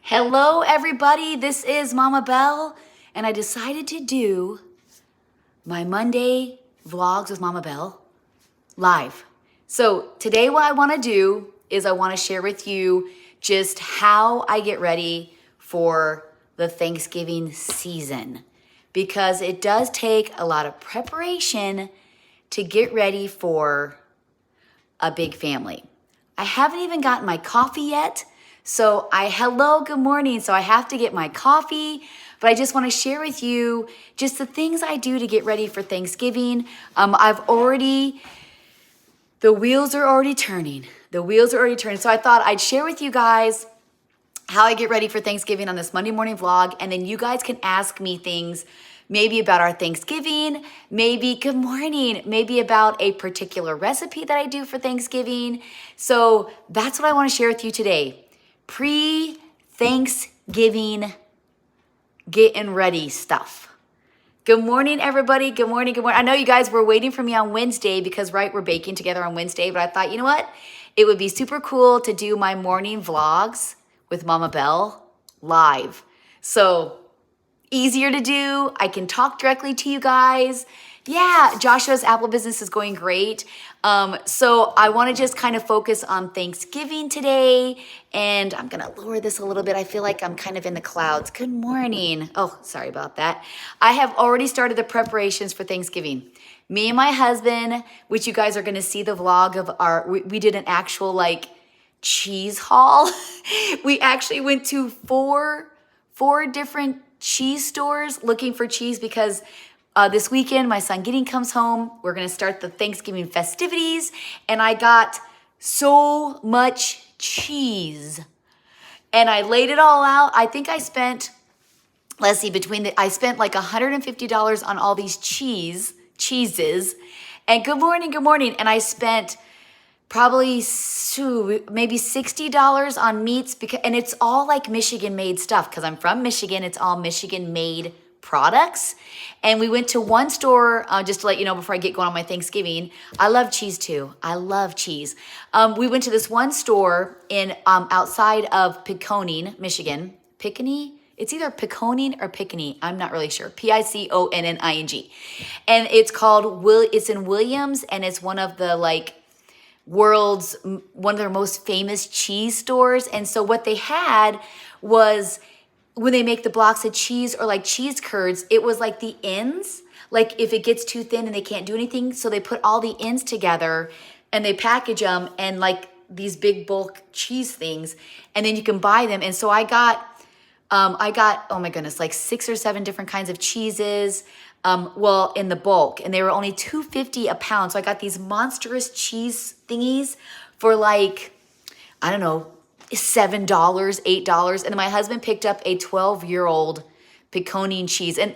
Hello, everybody. This is Mama Belle, and I decided to do my Monday vlogs with Mama Belle live. So today what I want to do is I want to share with you just how I get ready for the Thanksgiving season, because it does take a lot of preparation to get ready for a big family. I haven't even gotten my coffee yet. So hello, good morning. So I have to get my coffee, but I just want to share with you just the things I do to get ready for Thanksgiving. The wheels are already turning. The wheels are already turning. So I thought I'd share with you guys how I get ready for Thanksgiving on this Monday morning vlog. And then you guys can ask me things maybe about our Thanksgiving, maybe good morning, maybe about a particular recipe that I do for Thanksgiving. So that's what I want to share with you today. Pre-Thanksgiving getting ready stuff. Good morning, everybody. Good morning, good morning. I know you guys were waiting for me on Wednesday because, right, we're baking together on Wednesday, but I thought, you know what? It would be super cool to do my morning vlogs with Mama Belle live. So easier to do. I can talk directly to you guys. Yeah, Joshua's Apple business is going great. So I want to just kind of focus on Thanksgiving today. And I'm going to lower this a little bit. I feel like I'm kind of in the clouds. Good morning. Oh, sorry about that. I have already started the preparations for Thanksgiving. Me and my husband, which you guys are going to see the vlog of we did an actual like cheese haul. We actually went to four different cheese stores looking for cheese because this weekend my son Gideon comes home. We're going to start the Thanksgiving festivities, and I got so much cheese and I laid it all out. I think I spent, let's see, I spent like $150 on all these cheeses. And good morning. And I spent probably maybe $60 on meats, and it's all like Michigan made stuff because I'm from Michigan. It's all Michigan made products. And we went to one store, just to let you know before I get going on my Thanksgiving. I love cheese too. I love cheese. We went to this one store in outside of Picconning, Michigan. Picconning? It's either Picconning or Picconning. I'm not really sure. Picconning. And it's in Williams, and it's one of the one of their most famous cheese stores. And so what they had was, when they make the blocks of cheese or like cheese curds, it was like the ends, like if it gets too thin and they can't do anything. So they put all the ends together and they package them and like these big bulk cheese things, and then you can buy them. And so I got, oh my goodness, like 6 or 7 different kinds of cheeses. In the bulk, and they were only $2.50 a pound. So I got these monstrous cheese thingies for like, I don't know, $7, $8. And then my husband picked up a 12-year-old Picconning cheese. And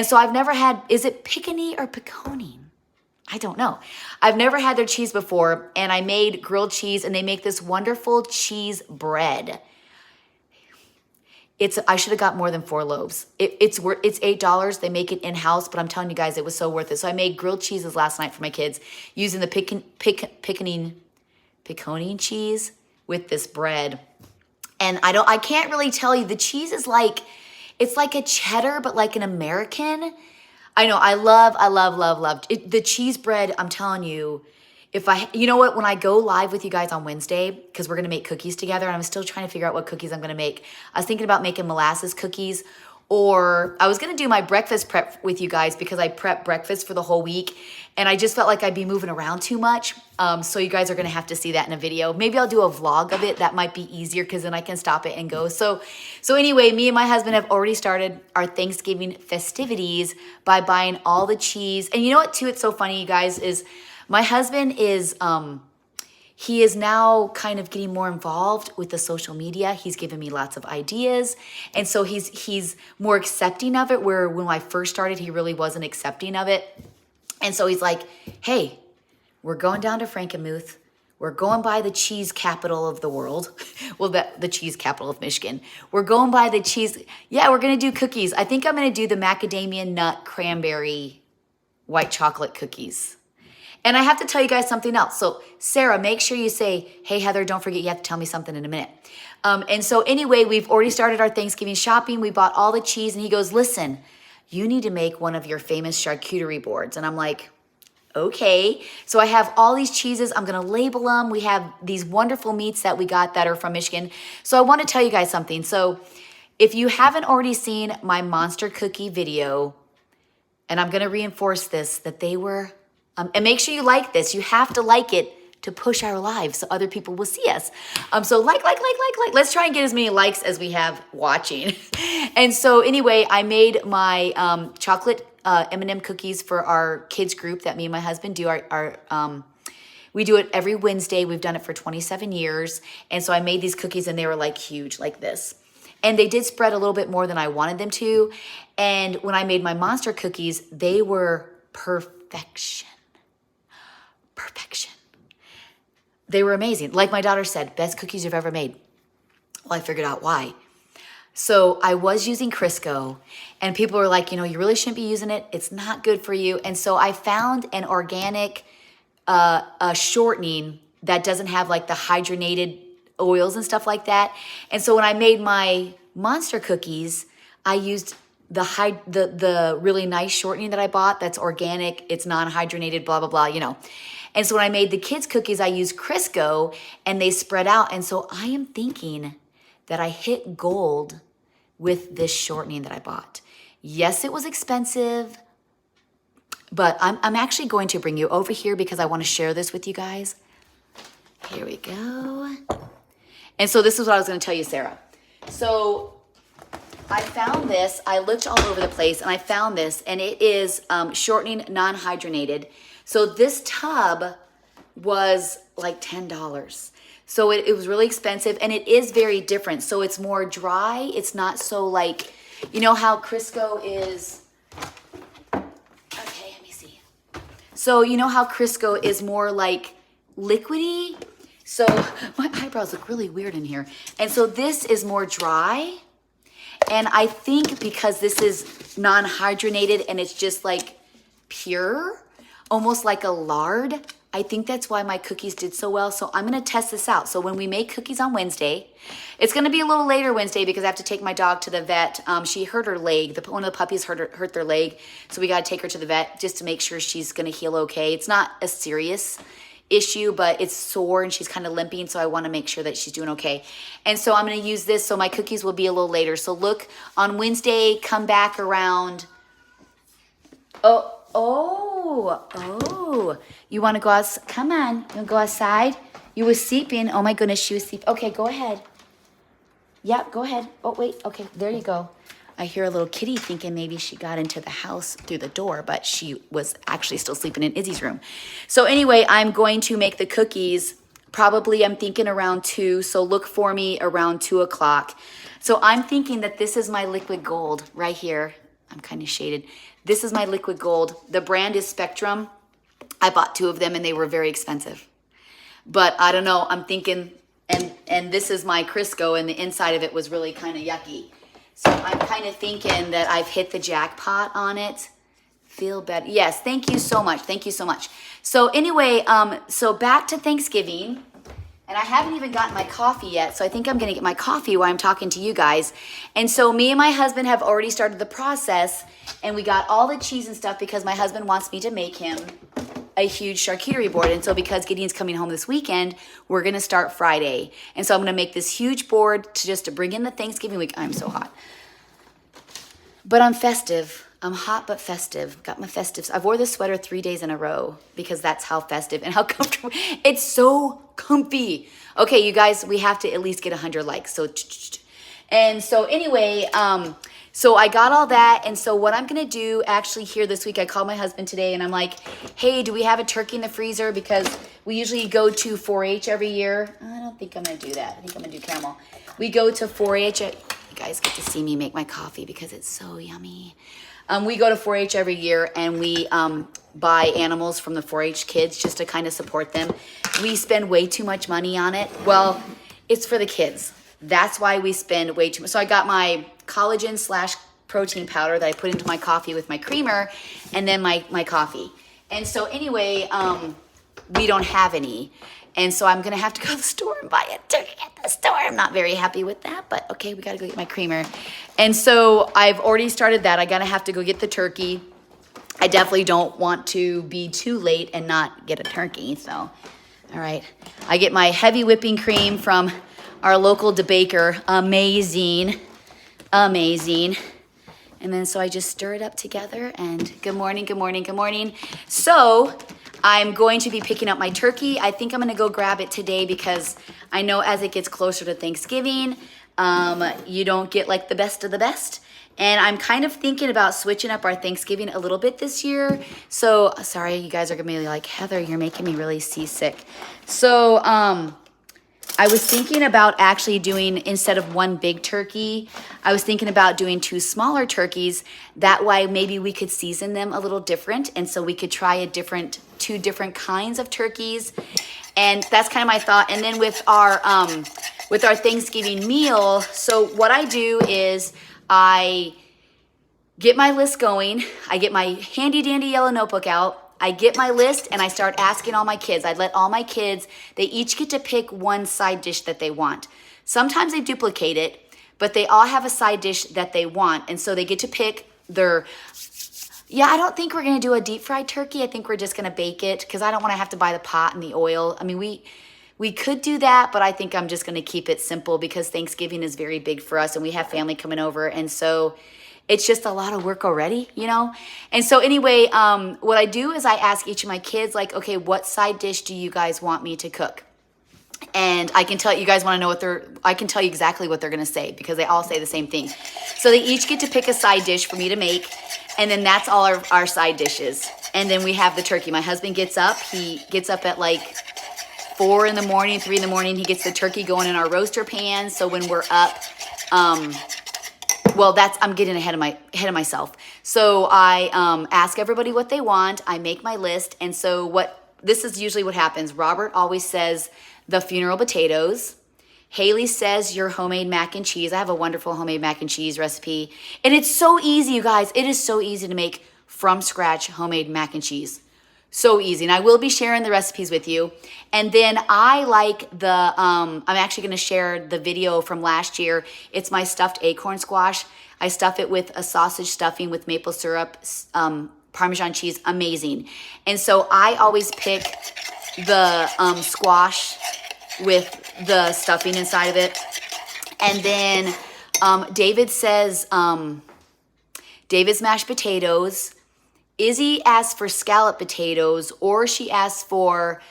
so I've never had, is it Picconning or Picconning? I don't know. I've never had their cheese before, and I made grilled cheese, and they make this wonderful cheese bread. I should have got more than 4 loaves. It's $8. They make it in-house, but I'm telling you guys, it was so worth it. So I made grilled cheeses last night for my kids using the Picconning cheese with this bread. And I can't really tell you, the cheese is like, it's like a cheddar, but like an American. I know, I love it. The cheese bread, I'm telling you, you know what, when I go live with you guys on Wednesday, because we're going to make cookies together, and I'm still trying to figure out what cookies I'm going to make. I was thinking about making molasses cookies, or I was going to do my breakfast prep with you guys because I prep breakfast for the whole week, and I just felt like I'd be moving around too much. So you guys are going to have to see that in a video. Maybe I'll do a vlog of it. That might be easier because then I can stop it and go. So anyway, me and my husband have already started our Thanksgiving festivities by buying all the cheese. And you know what, too, it's so funny, you guys, is my husband is, he is now kind of getting more involved with the social media. He's given me lots of ideas. And so he's more accepting of it, where when I first started, he really wasn't accepting of it. And so he's like, hey, we're going down to Frankenmuth. We're going by the cheese capital of the world. Well, the cheese capital of Michigan. We're going by the cheese. Yeah, we're going to do cookies. I think I'm going to do the macadamia nut cranberry white chocolate cookies. And I have to tell you guys something else. So Sarah, make sure you say, hey, Heather, don't forget you have to tell me something in a minute. And so anyway, we've already started our Thanksgiving shopping. We bought all the cheese and he goes, listen, you need to make one of your famous charcuterie boards. And I'm like, okay. So I have all these cheeses. I'm going to label them. We have these wonderful meats that we got that are from Michigan. So I want to tell you guys something. So if you haven't already seen my monster cookie video, and I'm going to reinforce this, that they were, and make sure you like this. You have to like it to push our lives so other people will see us. So like. Let's try and get as many likes as we have watching. And so anyway, I made my chocolate M&M cookies for our kids group that me and my husband do. We do it every Wednesday. We've done it for 27 years. And so I made these cookies and they were like huge, like this. And they did spread a little bit more than I wanted them to. And when I made my monster cookies, they were perfection. Perfection. They were amazing. Like my daughter said, best cookies you've ever made. Well, I figured out why. So I was using Crisco and people were like, you really shouldn't be using it. It's not good for you. And so I found an organic shortening that doesn't have like the hydrogenated oils and stuff like that. And so when I made my monster cookies, I used the really nice shortening that I bought that's organic, it's non-hydrogenated, blah, blah, blah, And so when I made the kids' cookies, I used Crisco and they spread out. And so I am thinking that I hit gold with this shortening that I bought. Yes, it was expensive, but I'm actually going to bring you over here because I want to share this with you guys. Here we go. And so this is what I was going to tell you, Sarah. So I found this. I looked all over the place and I found this, and it is shortening non-hydrogenated. So this tub was like $10. So it was really expensive, and it is very different. So it's more dry. It's not so like, how Crisco is. Okay, let me see. So you know how Crisco is more like liquidy? So my eyebrows look really weird in here. And so this is more dry. And I think because this is non-hydrogenated and it's just like pure, almost like a lard, I think that's why my cookies did so well. So I'm going to test this out. So when we make cookies on Wednesday, it's going to be a little later Wednesday because I have to take my dog to the vet. She hurt her leg. One of the puppies hurt their leg. So we got to take her to the vet just to make sure she's going to heal okay. It's not a serious issue, but it's sore and she's kind of limping. So I want to make sure that she's doing okay. And so I'm going to use this. So my cookies will be a little later. So look, on Wednesday, come back around. Oh, you want to go out? Come on, you want to go outside? You were sleeping. Oh my goodness, she was sleeping. Okay, go ahead. Yeah, go ahead. Oh, wait. Okay, there you go. I hear a little kitty thinking maybe she got into the house through the door, but she was actually still sleeping in Izzy's room. So anyway, I'm going to make the cookies. Probably I'm thinking around 2, so look for me around 2 o'clock. So I'm thinking that this is my liquid gold right here. I'm kind of shaded. This is my liquid gold. The brand is Spectrum. I bought 2 of them and they were very expensive. But I don't know, I'm thinking, and this is my Crisco and the inside of it was really kind of yucky. So I'm kind of thinking that I've hit the jackpot on it. Feel better. Yes, thank you so much. Thank you so much. So anyway, so back to Thanksgiving. And I haven't even gotten my coffee yet, so I think I'm going to get my coffee while I'm talking to you guys. And so me and my husband have already started the process, and we got all the cheese and stuff because my husband wants me to make him a huge charcuterie board. And so because Gideon's coming home this weekend, we're going to start Friday. And so I'm going to make this huge board to bring in the Thanksgiving week. I'm so hot. But I'm festive. I'm hot but festive. Got my festives. I've wore this sweater 3 days in a row because that's how festive and how comfortable. It's so comfy. Okay, you guys, we have to at least get 100 likes. And so anyway, so I got all that. And so what I'm going to do actually here this week, I called my husband today and I'm like, hey, do we have a turkey in the freezer? Because we usually go to 4-H every year. I don't think I'm going to do that. I think I'm going to do caramel. We go to 4-H. You guys get to see me make my coffee because it's so yummy. We go to 4-H every year and we buy animals from the 4-H kids just to kind of support them. We spend way too much money on it. Well, it's for the kids. That's why we spend way too much. So I got my collagen / protein powder that I put into my coffee with my creamer and then my coffee. And so anyway, we don't have any. And so I'm going to have to go to the store and buy a turkey at the store. I'm not very happy with that, but okay, we got to go get my creamer. And so I've already started that. I got to have to go get the turkey. I definitely don't want to be too late and not get a turkey. So, all right. I get my heavy whipping cream from our local debaker. Amazing. Amazing. And then so I just stir it up together and good morning, good morning, good morning. So I'm going to be picking up my turkey. I think I'm gonna go grab it today because I know as it gets closer to Thanksgiving, you don't get like the best of the best. And I'm kind of thinking about switching up our Thanksgiving a little bit this year. So sorry, you guys are gonna be like, Heather, you're making me really seasick. So I was thinking about actually doing, instead of one big turkey, I was thinking about doing 2 smaller turkeys. That way maybe we could season them a little different. And so we could try 2 different kinds of turkeys. And that's kind of my thought. And then with our Thanksgiving meal, so what I do is I get my list going. I get my handy dandy yellow notebook out. I get my list and I start asking all my kids. I let all my kids, they each get to pick one side dish that they want. Sometimes they duplicate it, but they all have a side dish that they want. And so they get to pick their, I don't think we're going to do a deep fried turkey. I think we're just going to bake it because I don't want to have to buy the pot and the oil. I mean, we could do that, but I think I'm just going to keep it simple because Thanksgiving is very big for us and we have family coming over. And so it's just a lot of work already, you know? And so anyway, what I do is I ask each of my kids, like, okay, what side dish do you guys want me to cook? And I can tell you guys want to know I can tell you exactly what they're going to say because they all say the same thing. So they each get to pick a side dish for me to make. And then that's all our side dishes. And then we have the turkey. My husband gets up. He gets up at like 4 in the morning, 3 in the morning. He gets the turkey going in our roaster pan. So when we're up, I'm getting ahead of myself. So I ask everybody what they want. I make my list. And so this is usually what happens. Robert always says the funeral potatoes. Haley says your homemade mac and cheese. I have a wonderful homemade mac and cheese recipe. And it's so easy, you guys. It is so easy to make from scratch homemade mac and cheese. So easy. And I will be sharing the recipes with you. And then I like I'm actually going to share the video from last year. It's my stuffed acorn squash. I stuff it with a sausage stuffing with maple syrup, Parmesan cheese. Amazing. And so I always pick the squash with the stuffing inside of it. And then David says David's mashed potatoes. Izzy asks for scallop potatoes, or she asks for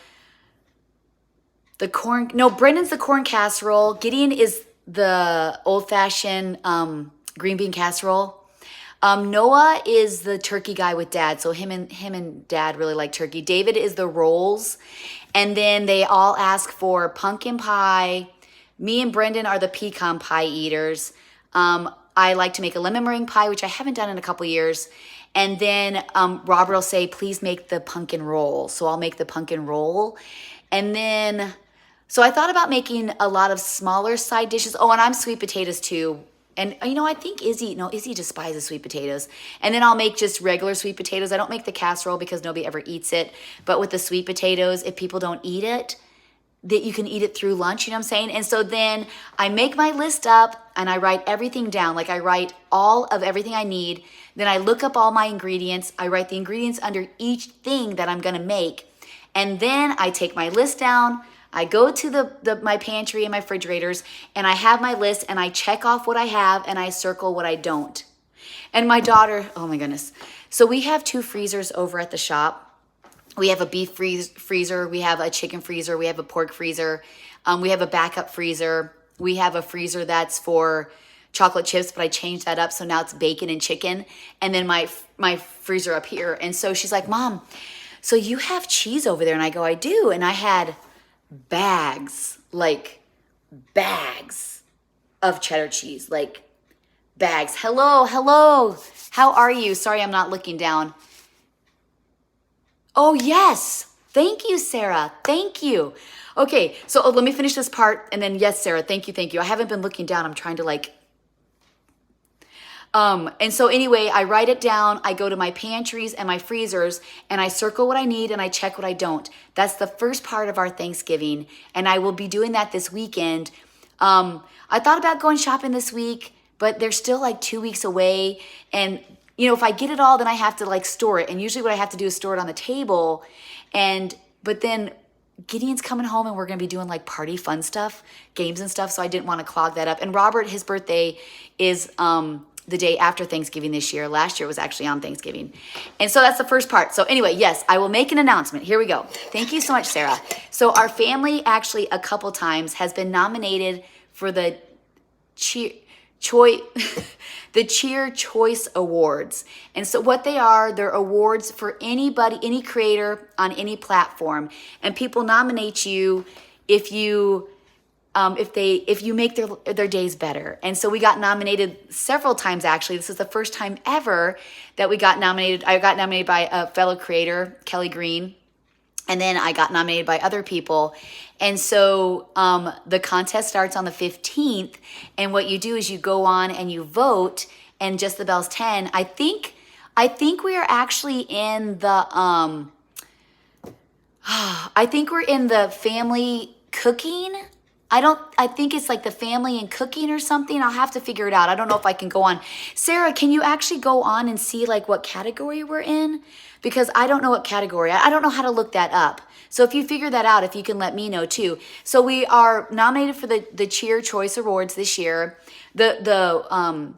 the corn. No, Brendan's the corn casserole. Gideon is the old-fashioned green bean casserole. Noah is the turkey guy with Dad, so him and Dad really like turkey. David is the rolls, and then they all ask for pumpkin pie. Me and Brendan are the pecan pie eaters. I like to make a lemon meringue pie, which I haven't done in a couple years. And then Robert will say, please make the pumpkin roll. So I'll make the pumpkin roll. And then, so I thought about making a lot of smaller side dishes. Oh, and I'm sweet potatoes too. And, I think Izzy despises sweet potatoes. And then I'll make just regular sweet potatoes. I don't make the casserole because nobody ever eats it. But with the sweet potatoes, if people don't eat it, that you can eat it through lunch, you know what I'm saying? And so then I make my list up and I write everything down. Like I write all of everything I need. Then I look up all my ingredients. I write the ingredients under each thing that I'm going to make. And then I take my list down. I go to my pantry and my refrigerators and I have my list and I check off what I have and I circle what I don't. And my daughter, oh my goodness. So we have 2 freezers over at the shop. We have a beef freezer, we have a chicken freezer, we have a pork freezer, we have a backup freezer, we have a freezer that's for chocolate chips, but I changed that up, so now it's bacon and chicken, and then my freezer up here. And so she's like, Mom, so you have cheese over there? And I go, I do. And I had bags of cheddar cheese, like bags. Hello, how are you? Sorry, I'm not looking down. Oh, yes. Thank you, Sarah. Thank you. Okay, so let me finish this part. And then, yes, Sarah, thank you. I haven't been looking down. I'm trying to And so anyway, I write it down. I go to my pantries and my freezers and I circle what I need and I check what I don't. That's the first part of our Thanksgiving. And I will be doing that this weekend. I thought about going shopping this week, but they're still like 2 weeks away. And, you know, if I get it all, then I have to like store it. And usually what I have to do is store it on the table. But then Gideon's coming home and we're going to be doing like party fun stuff, games and stuff. So I didn't want to clog that up. And Robert, his birthday is, the day after Thanksgiving this year. Last year was actually on Thanksgiving. And so that's the first part. So anyway, yes, I will make an announcement. Here we go. Thank you so much, Sarah. So our family actually a couple times has been nominated for the Cheer Choice Awards. And so what they are, they're awards for anybody, any creator on any platform. And people nominate you if you make their days better. And so we got nominated several times, actually. This is the first time ever that we got nominated. I got nominated by a fellow creator, Kelly Green, and then I got nominated by other people. And so the contest starts on the 15th, and what you do is you go on and you vote, and Just the Bells 10, I think we are actually in the I think we're in the family cooking. I think it's like the family and cooking or something. I'll have to figure it out. I don't know if I can go on. Sarah, can you actually go on and see like what category we're in? Because I don't know what category. I don't know how to look that up. So if you figure that out, if you can let me know too. So we are nominated for the Cheer Choice Awards this year. The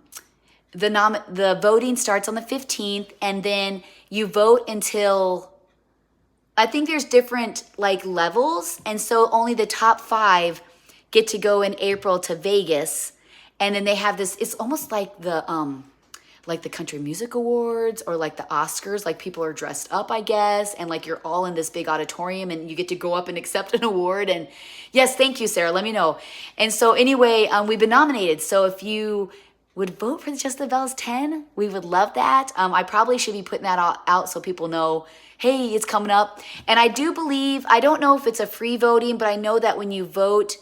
voting starts on the 15th, and then you vote until, I think there's different like levels, and so only the top 5 get to go in April to Vegas. And then they have this, it's almost like the Country Music Awards or like the Oscars, like people are dressed up, I guess, and like you're all in this big auditorium and you get to go up and accept an award. And yes, thank you, Sarah, let me know. And so anyway, we've been nominated. So if you would vote for Just the Bells 10, we would love that. I probably should be putting that out so people know, hey, it's coming up. And I do believe, I don't know if it's a free voting, but I know that when you vote,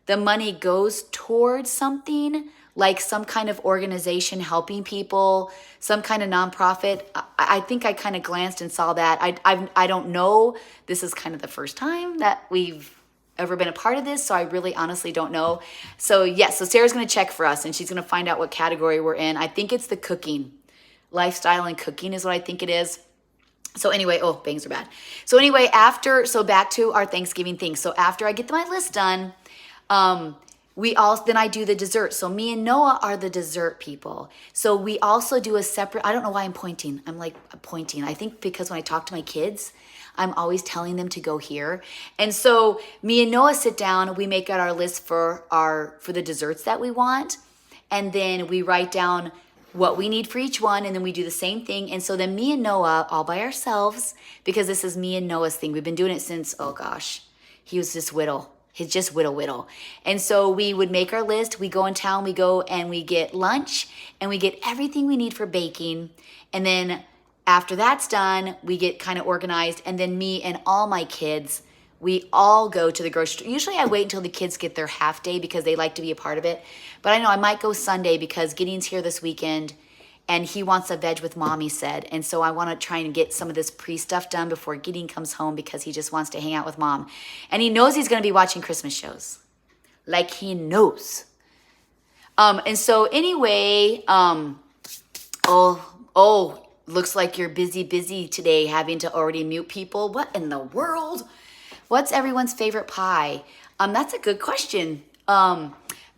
the money goes towards something, like some kind of organization helping people, some kind of nonprofit. I think I kind of glanced and saw that. I don't know. This is kind of the first time that we've ever been a part of this, so I really honestly don't know. So yes, so Sarah's going to check for us, and she's going to find out what category we're in. I think it's the cooking. Lifestyle and cooking is what I think it is. So anyway, oh, bangs are bad. So anyway, back to our Thanksgiving thing. So after I get my list done, then I do the dessert. So me and Noah are the dessert people. So we also do a separate, I don't know why I'm pointing. I'm like pointing. I think because when I talk to my kids, I'm always telling them to go here. And so me and Noah sit down, we make out our list for the desserts that we want. And then we write down what we need for each one, and then we do the same thing. And so then me and Noah, all by ourselves, because this is me and Noah's thing. We've been doing it since, oh gosh, he was just whittle. He's just whittle. And so we would make our list. We go in town, we go and we get lunch, and we get everything we need for baking. And then after that's done, we get kind of organized. And then me and all my kids, we all go to the grocery store. Usually I wait until the kids get their half day because they like to be a part of it. But I know I might go Sunday because Gideon's here this weekend and he wants a veg with mom, he said. And so I want to try and get some of this pre-stuff done before Gideon comes home because he just wants to hang out with mom. And he knows he's going to be watching Christmas shows. Like he knows. And so anyway, looks like you're busy today having to already mute people. What in the world? What's everyone's favorite pie? That's a good question.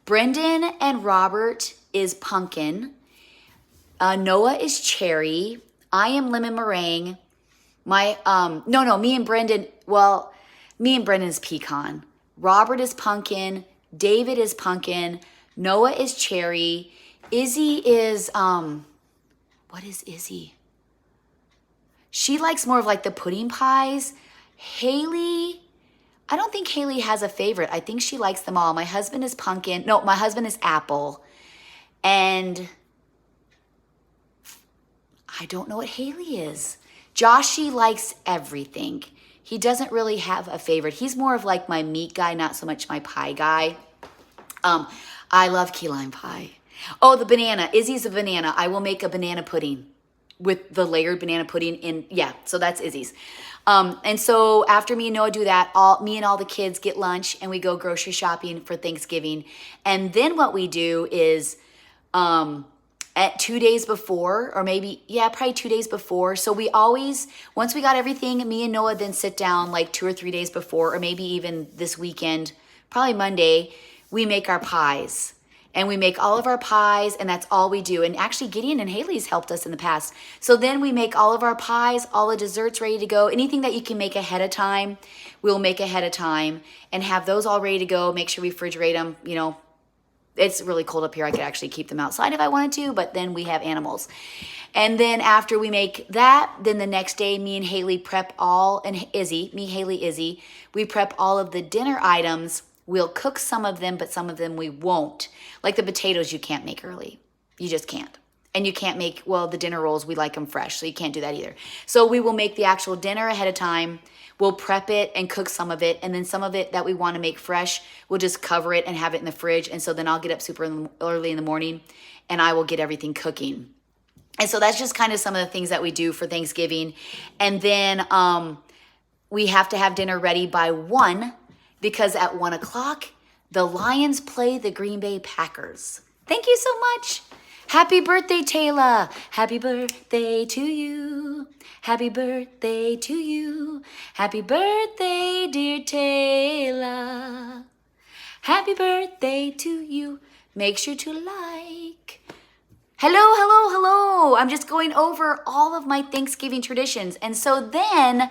Brendan and Robert is pumpkin. Noah is cherry. I am lemon meringue. Me and Brendan is pecan. Robert is pumpkin. David is pumpkin. Noah is cherry. Izzy is, what is Izzy? She likes more of like the pudding pies. Haley, I don't think Haley has a favorite. I think she likes them all. My husband is pumpkin. No, my husband is apple. And I don't know what Haley is. Joshy likes everything. He doesn't really have a favorite. He's more of like my meat guy, not so much my pie guy. I love key lime pie. Oh, the banana. Izzy's a banana. I will make a banana pudding with the layered banana pudding in. Yeah, so that's Izzy's. And so after me and Noah do that, me and all the kids get lunch and we go grocery shopping for Thanksgiving. And then what we do is at 2 days before, or maybe, yeah, probably 2 days before. So we always, once we got everything, me and Noah then sit down like 2 or 3 days before, or maybe even this weekend, probably Monday, we make our pies. And we make all of our pies, and that's all we do. And actually, Gideon and Haley's helped us in the past. So then we make all of our pies, all the desserts ready to go. Anything that you can make ahead of time, we'll make ahead of time and have those all ready to go. Make sure we refrigerate them. You know, it's really cold up here. I could actually keep them outside if I wanted to, but then we have animals. And then after we make that, then the next day, me and Haley prep all, and Izzy, me, Haley, Izzy, we prep all of the dinner items. We'll cook some of them, but some of them we won't. Like the potatoes, you can't make early. You just can't. And you can't make, well, the dinner rolls, we like them fresh, so you can't do that either. So we will make the actual dinner ahead of time. We'll prep it and cook some of it. And then some of it that we want to make fresh, we'll just cover it and have it in the fridge. And so then I'll get up super early in the morning and I will get everything cooking. And so that's just kind of some of the things that we do for Thanksgiving. And then we have to have dinner ready by 1, because at 1 o'clock, the Lions play the Green Bay Packers. Thank you so much. Happy birthday, Taylor. Happy birthday to you. Happy birthday to you. Happy birthday, dear Taylor. Happy birthday to you. Make sure to like. Hello, hello, hello. I'm just going over all of my Thanksgiving traditions. And so then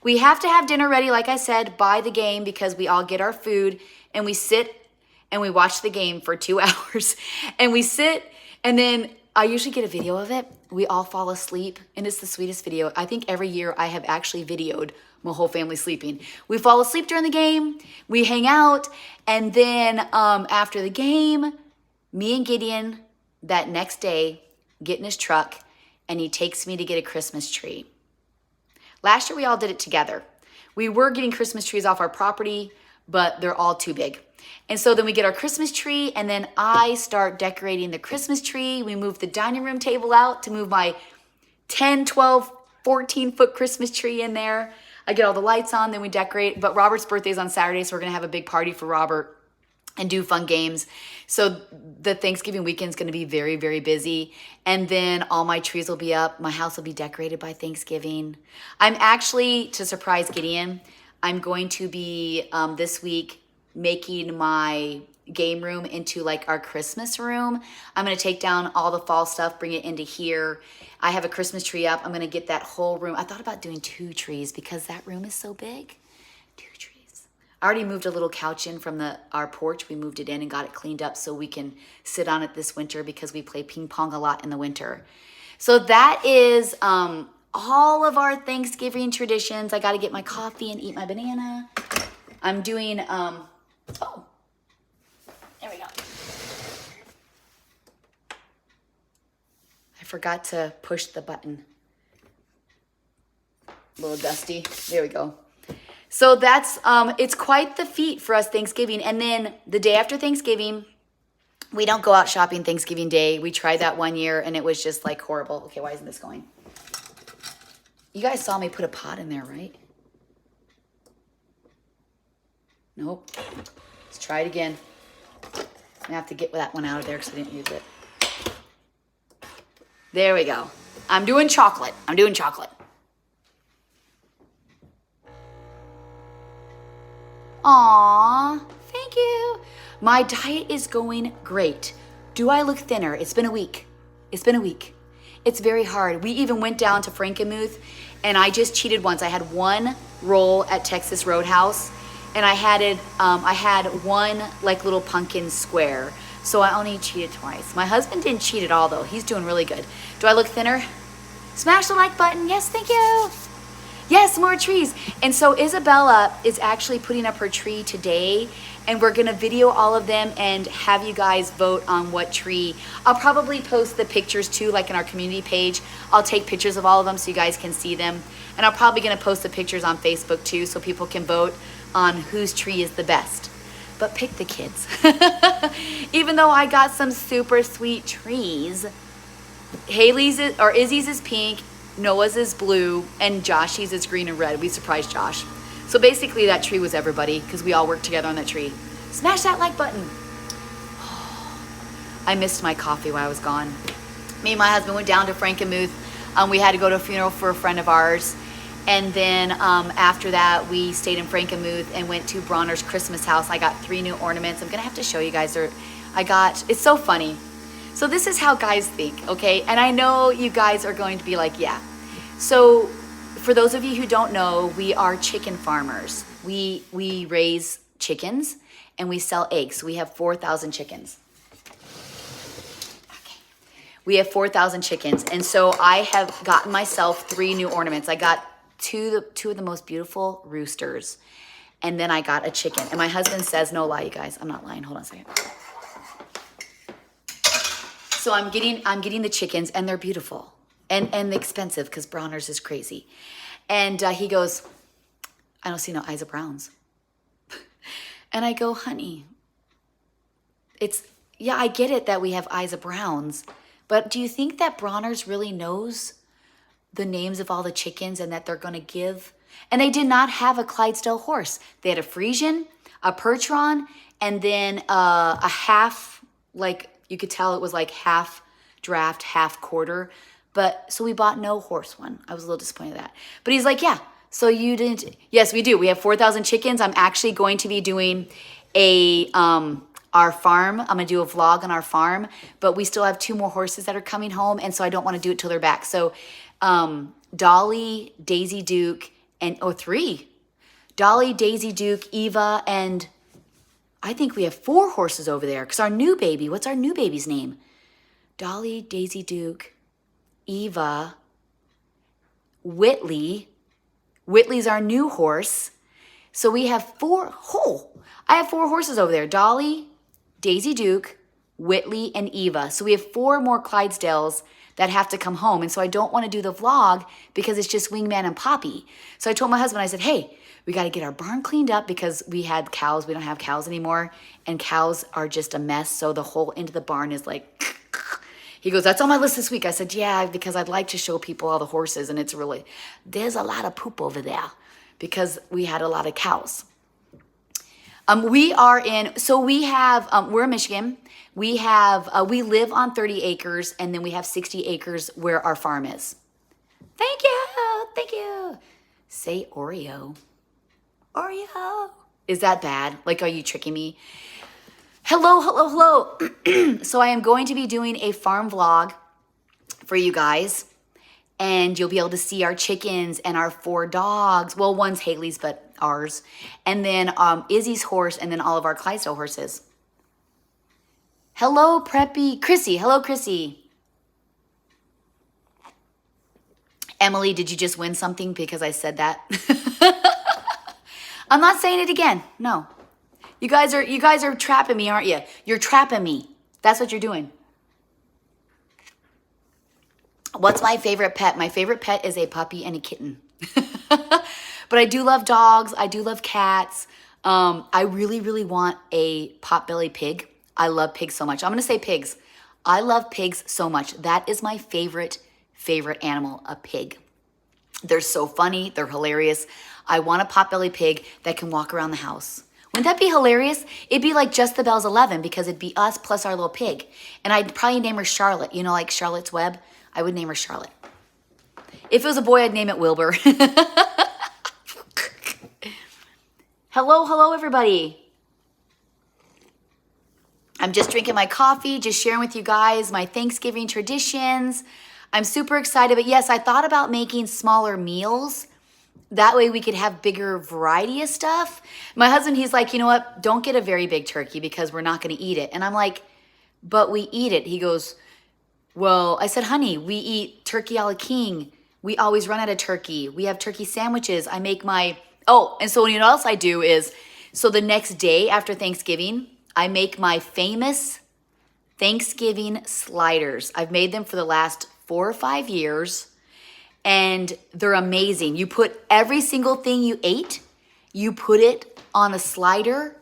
we have to have dinner ready, like I said, by the game, because we all get our food and we sit and we watch the game for 2 hours. And we sit, and then I usually get a video of it. We all fall asleep, and it's the sweetest video. I think every year I have actually videoed my whole family sleeping. We fall asleep during the game, we hang out, and then after the game, me and Gideon that next day get in his truck, and he takes me to get a Christmas tree. Last year, we all did it together. We were getting Christmas trees off our property, but they're all too big. And so then we get our Christmas tree, and then I start decorating the Christmas tree. We move the dining room table out to move my 10, 12, 14-foot Christmas tree in there. I get all the lights on, then we decorate. But Robert's birthday is on Saturday, so we're going to have a big party for Robert and do fun games. So the Thanksgiving weekend is going to be very, very busy. And then all my trees will be up. My house will be decorated by Thanksgiving. I'm actually, to surprise Gideon, I'm going to be this week making my game room into like our Christmas room. I'm going to take down all the fall stuff, bring it into here. I have a Christmas tree up. I'm going to get that whole room. I thought about doing 2 trees because that room is so big. 2 trees. I already moved a little couch in from our porch. We moved it in and got it cleaned up so we can sit on it this winter because we play ping pong a lot in the winter. So that is all of our Thanksgiving traditions. I got to get my coffee and eat my banana. I'm doing, oh, there we go. I forgot to push the button. A little dusty. There we go. So that's, it's quite the feat for us Thanksgiving. And then the day after Thanksgiving, we don't go out shopping Thanksgiving Day. We tried that one year and it was just like horrible. Okay, why isn't this going? You guys saw me put a pot in there, right? Nope. Let's try it again. I have to get that one out of there because I didn't use it. There we go. I'm doing chocolate. I'm doing chocolate. Aww, thank you. My diet is going great. Do I look thinner? It's been a week. It's been a week. It's very hard. We even went down to Frankenmuth and I just cheated once. I had 1 roll at Texas Roadhouse and I had 1 like little pumpkin square. So I only cheated twice. My husband didn't cheat at all though. He's doing really good. Do I look thinner? Smash the like button. Yes, thank you. Yes, more trees. And so Isabella is actually putting up her tree today and we're gonna video all of them and have you guys vote on what tree. I'll probably post the pictures too, like in our community page. I'll take pictures of all of them so you guys can see them. And I'm probably gonna post the pictures on Facebook too so people can vote on whose tree is the best. but pick the kids. Even though I got some super sweet trees. Haley's or Izzy's is pink, Noah's is blue, and Joshy's is green and red. We surprised Josh. So basically that tree was everybody because we all worked together on that tree. Smash that like button. I missed my coffee while I was gone. Me and my husband went down to Frankenmuth. We had to go to a funeral for a friend of ours. And then after that, we stayed in Frankenmuth and went to Bronner's Christmas house. I got 3 new ornaments. I'm gonna have to show you guys. It's so funny. So this is how guys think, okay? And I know you guys are going to be like, yeah. So for those of you who don't know, we are chicken farmers. We raise chickens and we sell eggs. So we have 4,000 chickens. Okay. We have 4,000 chickens. And so I have gotten myself 3 new ornaments. I got two of the most beautiful roosters. And then I got a chicken. And my husband says, no lie, you guys. I'm not lying. Hold on a second. So I'm getting the chickens, and they're beautiful and expensive because Bronner's is crazy. And he goes, I don't see no Isa Browns. And I go, honey, I get it that we have Isa Browns, but do you think that Bronner's really knows the names of all the chickens and that they're going to give? And they did not have a Clydesdale horse. They had a Friesian, a Percheron, and then a half, like, you could tell it was like half draft, half quarter. But so we bought no horse one. I was a little disappointed in that. But he's like, yeah, so you didn't. Yes, we do. We have 4,000 chickens. I'm actually going to be doing our farm. I'm going to do a vlog on our farm. But we still have 2 more horses that are coming home. And so I don't want to do it till they're back. So Dolly, Daisy Duke, and 3. Dolly, Daisy Duke, Eva, and I think we have 4 horses over there because our new baby, what's our new baby's name? Dolly, Daisy Duke, Eva, Whitley. Whitley's our new horse. So we have 4, I have 4 horses over there. Dolly, Daisy Duke, Whitley, and Eva. So we have 4 more Clydesdales that have to come home. And so I don't want to do the vlog because it's just Wingman and Poppy. So I told my husband, I said, hey, we got to get our barn cleaned up because we had cows. We don't have cows anymore. And cows are just a mess. So the whole end of the barn is like, he goes, that's on my list this week. I said, yeah, because I'd like to show people all the horses. And there's a lot of poop over there because we had a lot of cows. We're in Michigan. We live on 30 acres and then we have 60 acres where our farm is. Thank you. Say Oreo. Oreo. Is that bad? Like, are you tricking me? Hello. So I am going to be doing a farm vlog for you guys. And you'll be able to see our chickens and our 4 dogs. Well, one's Haley's, but ours. And then Izzy's horse and then all of our Clydesdale horses. Hello, Preppy. Chrissy. Hello, Chrissy. Emily, did you just win something because I said that? I'm not saying it again. No. You guys are trapping me, aren't you? You're trapping me. That's what you're doing. What's my favorite pet? My favorite pet is a puppy and a kitten. But I do love dogs. I do love cats. I really, really want a potbelly pig. I love pigs so much. I'm going to say pigs. I love pigs so much. That is my favorite animal, a pig. They're so funny. They're hilarious. I want a potbelly pig that can walk around the house. Wouldn't that be hilarious? It'd be like Just the Bells 11 because it'd be us plus our little pig. And I'd probably name her Charlotte. You know, like Charlotte's Web? I would name her Charlotte. If it was a boy, I'd name it Wilbur. Hello, everybody. I'm just drinking my coffee, just sharing with you guys my Thanksgiving traditions. I'm super excited. But yes, I thought about making smaller meals. That way we could have bigger variety of stuff. My husband, he's like, you know what? Don't get a very big turkey because we're not going to eat it. And I'm like, but we eat it. He goes, well, I said, honey, we eat turkey a la king. We always run out of turkey. We have turkey sandwiches. I make and so you know what else I do is, so the next day after Thanksgiving, I make my famous Thanksgiving sliders. I've made them for the last 4 or 5 years, and they're amazing. You put every single thing you ate, you put it on a slider,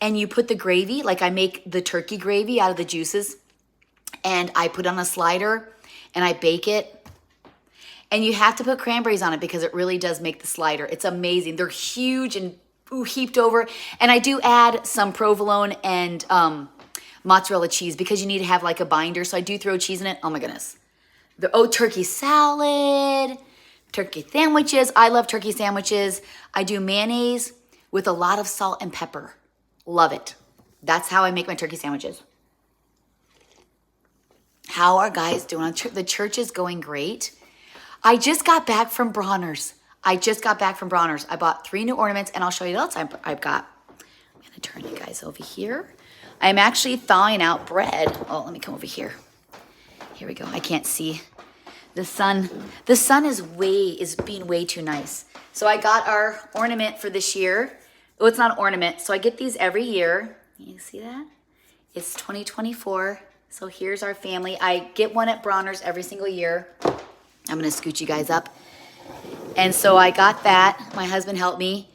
and you put the gravy, like I make the turkey gravy out of the juices, and I put on a slider and I bake it. And you have to put cranberries on it because it really does make the slider. It's amazing. They're huge and heaped over. And I do add some provolone and mozzarella cheese because you need to have like a binder. So I do throw cheese in it. Oh my goodness. Turkey salad, turkey sandwiches. I love turkey sandwiches. I do mayonnaise with a lot of salt and pepper. Love it. That's how I make my turkey sandwiches. How are guys doing? The church is going great. I just got back from Bronner's. I bought 3 new ornaments, and I'll show you what else I've got. I'm going to turn you guys over here. I'm actually thawing out bread. Oh, let me come over here. Here we go. I can't see. The sun is being way too nice. So I got our ornament for this year. Oh, it's not an ornament. So I get these every year. You see that? It's 2024. So here's our family. I get one at Bronner's every single year. I'm going to scoot you guys up. And so I got that. My husband helped me.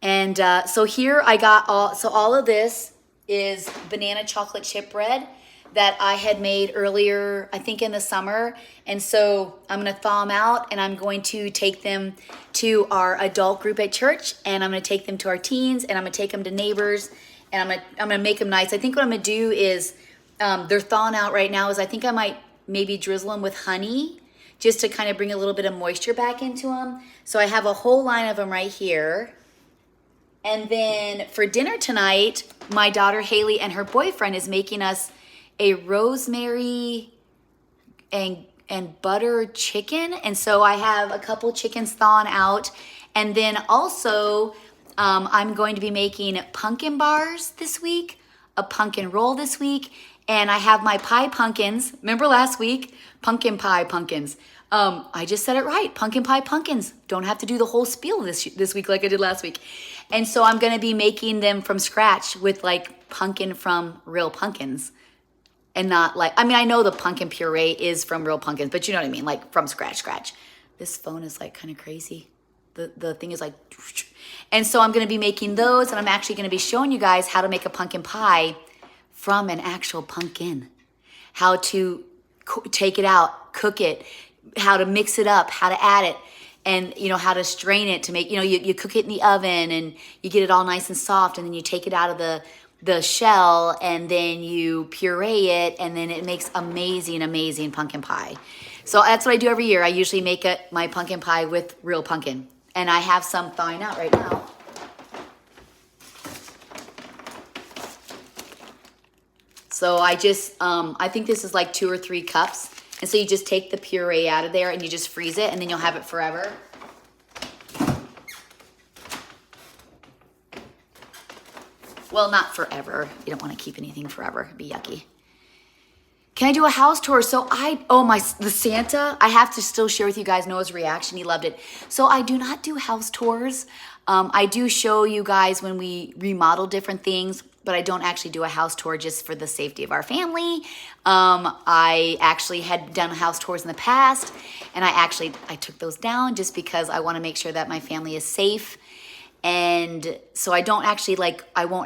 And so here I got all of this is banana chocolate chip bread that I had made earlier, I think in the summer. And so I'm going to thaw them out, and I'm going to take them to our adult group at church, and I'm going to take them to our teens, and I'm going to take them to neighbors, and I'm going to make them nice. I think what I'm going to do is they're thawing out right now, is I think I might maybe drizzle them with honey just to kind of bring a little bit of moisture back into them. So I have a whole line of them right here. And then for dinner tonight, my daughter Haley and her boyfriend is making us a rosemary and butter chicken. And so I have a couple chickens thawing out. And then also I'm going to be making pumpkin bars this week, a pumpkin roll this week. And I have my pie pumpkins. Remember last week? Pumpkin pie pumpkins. I just said it right. Pumpkin pie pumpkins. Don't have to do the whole spiel this week like I did last week. And so I'm going to be making them from scratch with like pumpkin from real pumpkins. And not like, I mean, I know the pumpkin puree is from real pumpkins, but you know what I mean? Like from scratch. This phone is like kind of crazy. The thing is like, and so I'm going to be making those, and I'm actually going to be showing you guys how to make a pumpkin pie from an actual pumpkin. How to take it out, cook it, how to mix it up, how to add it, and how to strain it to make, you cook it in the oven and you get it all nice and soft, and then you take it out of the shell, and then you puree it, and then it makes amazing pumpkin pie. So that's what I do every year. I usually make my pumpkin pie with real pumpkin, and I have some thawing out right now. So I just, I think this is like 2 or 3 cups. And so you just take the puree out of there and you just freeze it, and then you'll have it forever. Well, not forever. You don't want to keep anything forever. It'd be yucky. Can I do a house tour? So the Santa, I have to still share with you guys Noah's reaction. He loved it. So I do not do house tours. I do show you guys when we remodel different things, but I don't actually do a house tour just for the safety of our family. I actually had done house tours in the past, and I took those down just because I want to make sure that my family is safe. And so I won't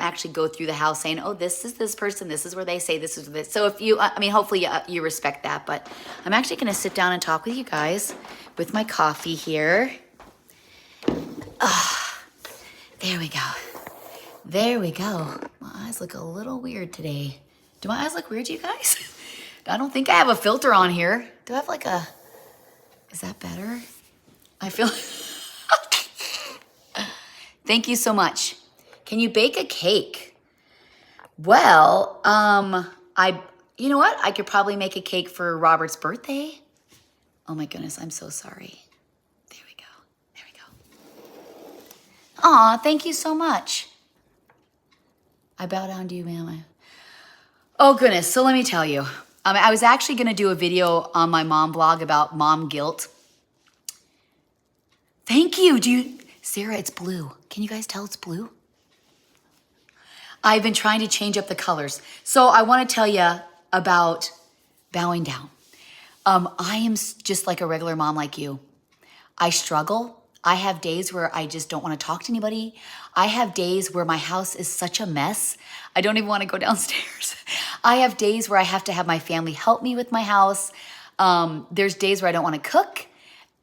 actually go through the house saying, oh, this is this person, this is where they say, this is this. So if you, hopefully you respect that, but I'm actually going to sit down and talk with you guys with my coffee here. There we go. There we go. My eyes look a little weird today. Do my eyes look weird to you guys? I don't think I have a filter on here. Do I have is that better? I feel... Thank you so much. Can you bake a cake? Well, you know what? I could probably make a cake for Robert's birthday. Oh my goodness, I'm so sorry. There we go. Aw, thank you so much. I bow down to you, ma'am. Oh goodness, so let me tell you. I was actually gonna do a video on my mom blog about mom guilt. Thank you. Sarah, it's blue. Can you guys tell it's blue? I've been trying to change up the colors. So I want to tell you about bowing down. I am just like a regular mom like you. I struggle. I have days where I just don't want to talk to anybody. I have days where my house is such a mess. I don't even want to go downstairs. I have days where I have to have my family help me with my house. There's days where I don't want to cook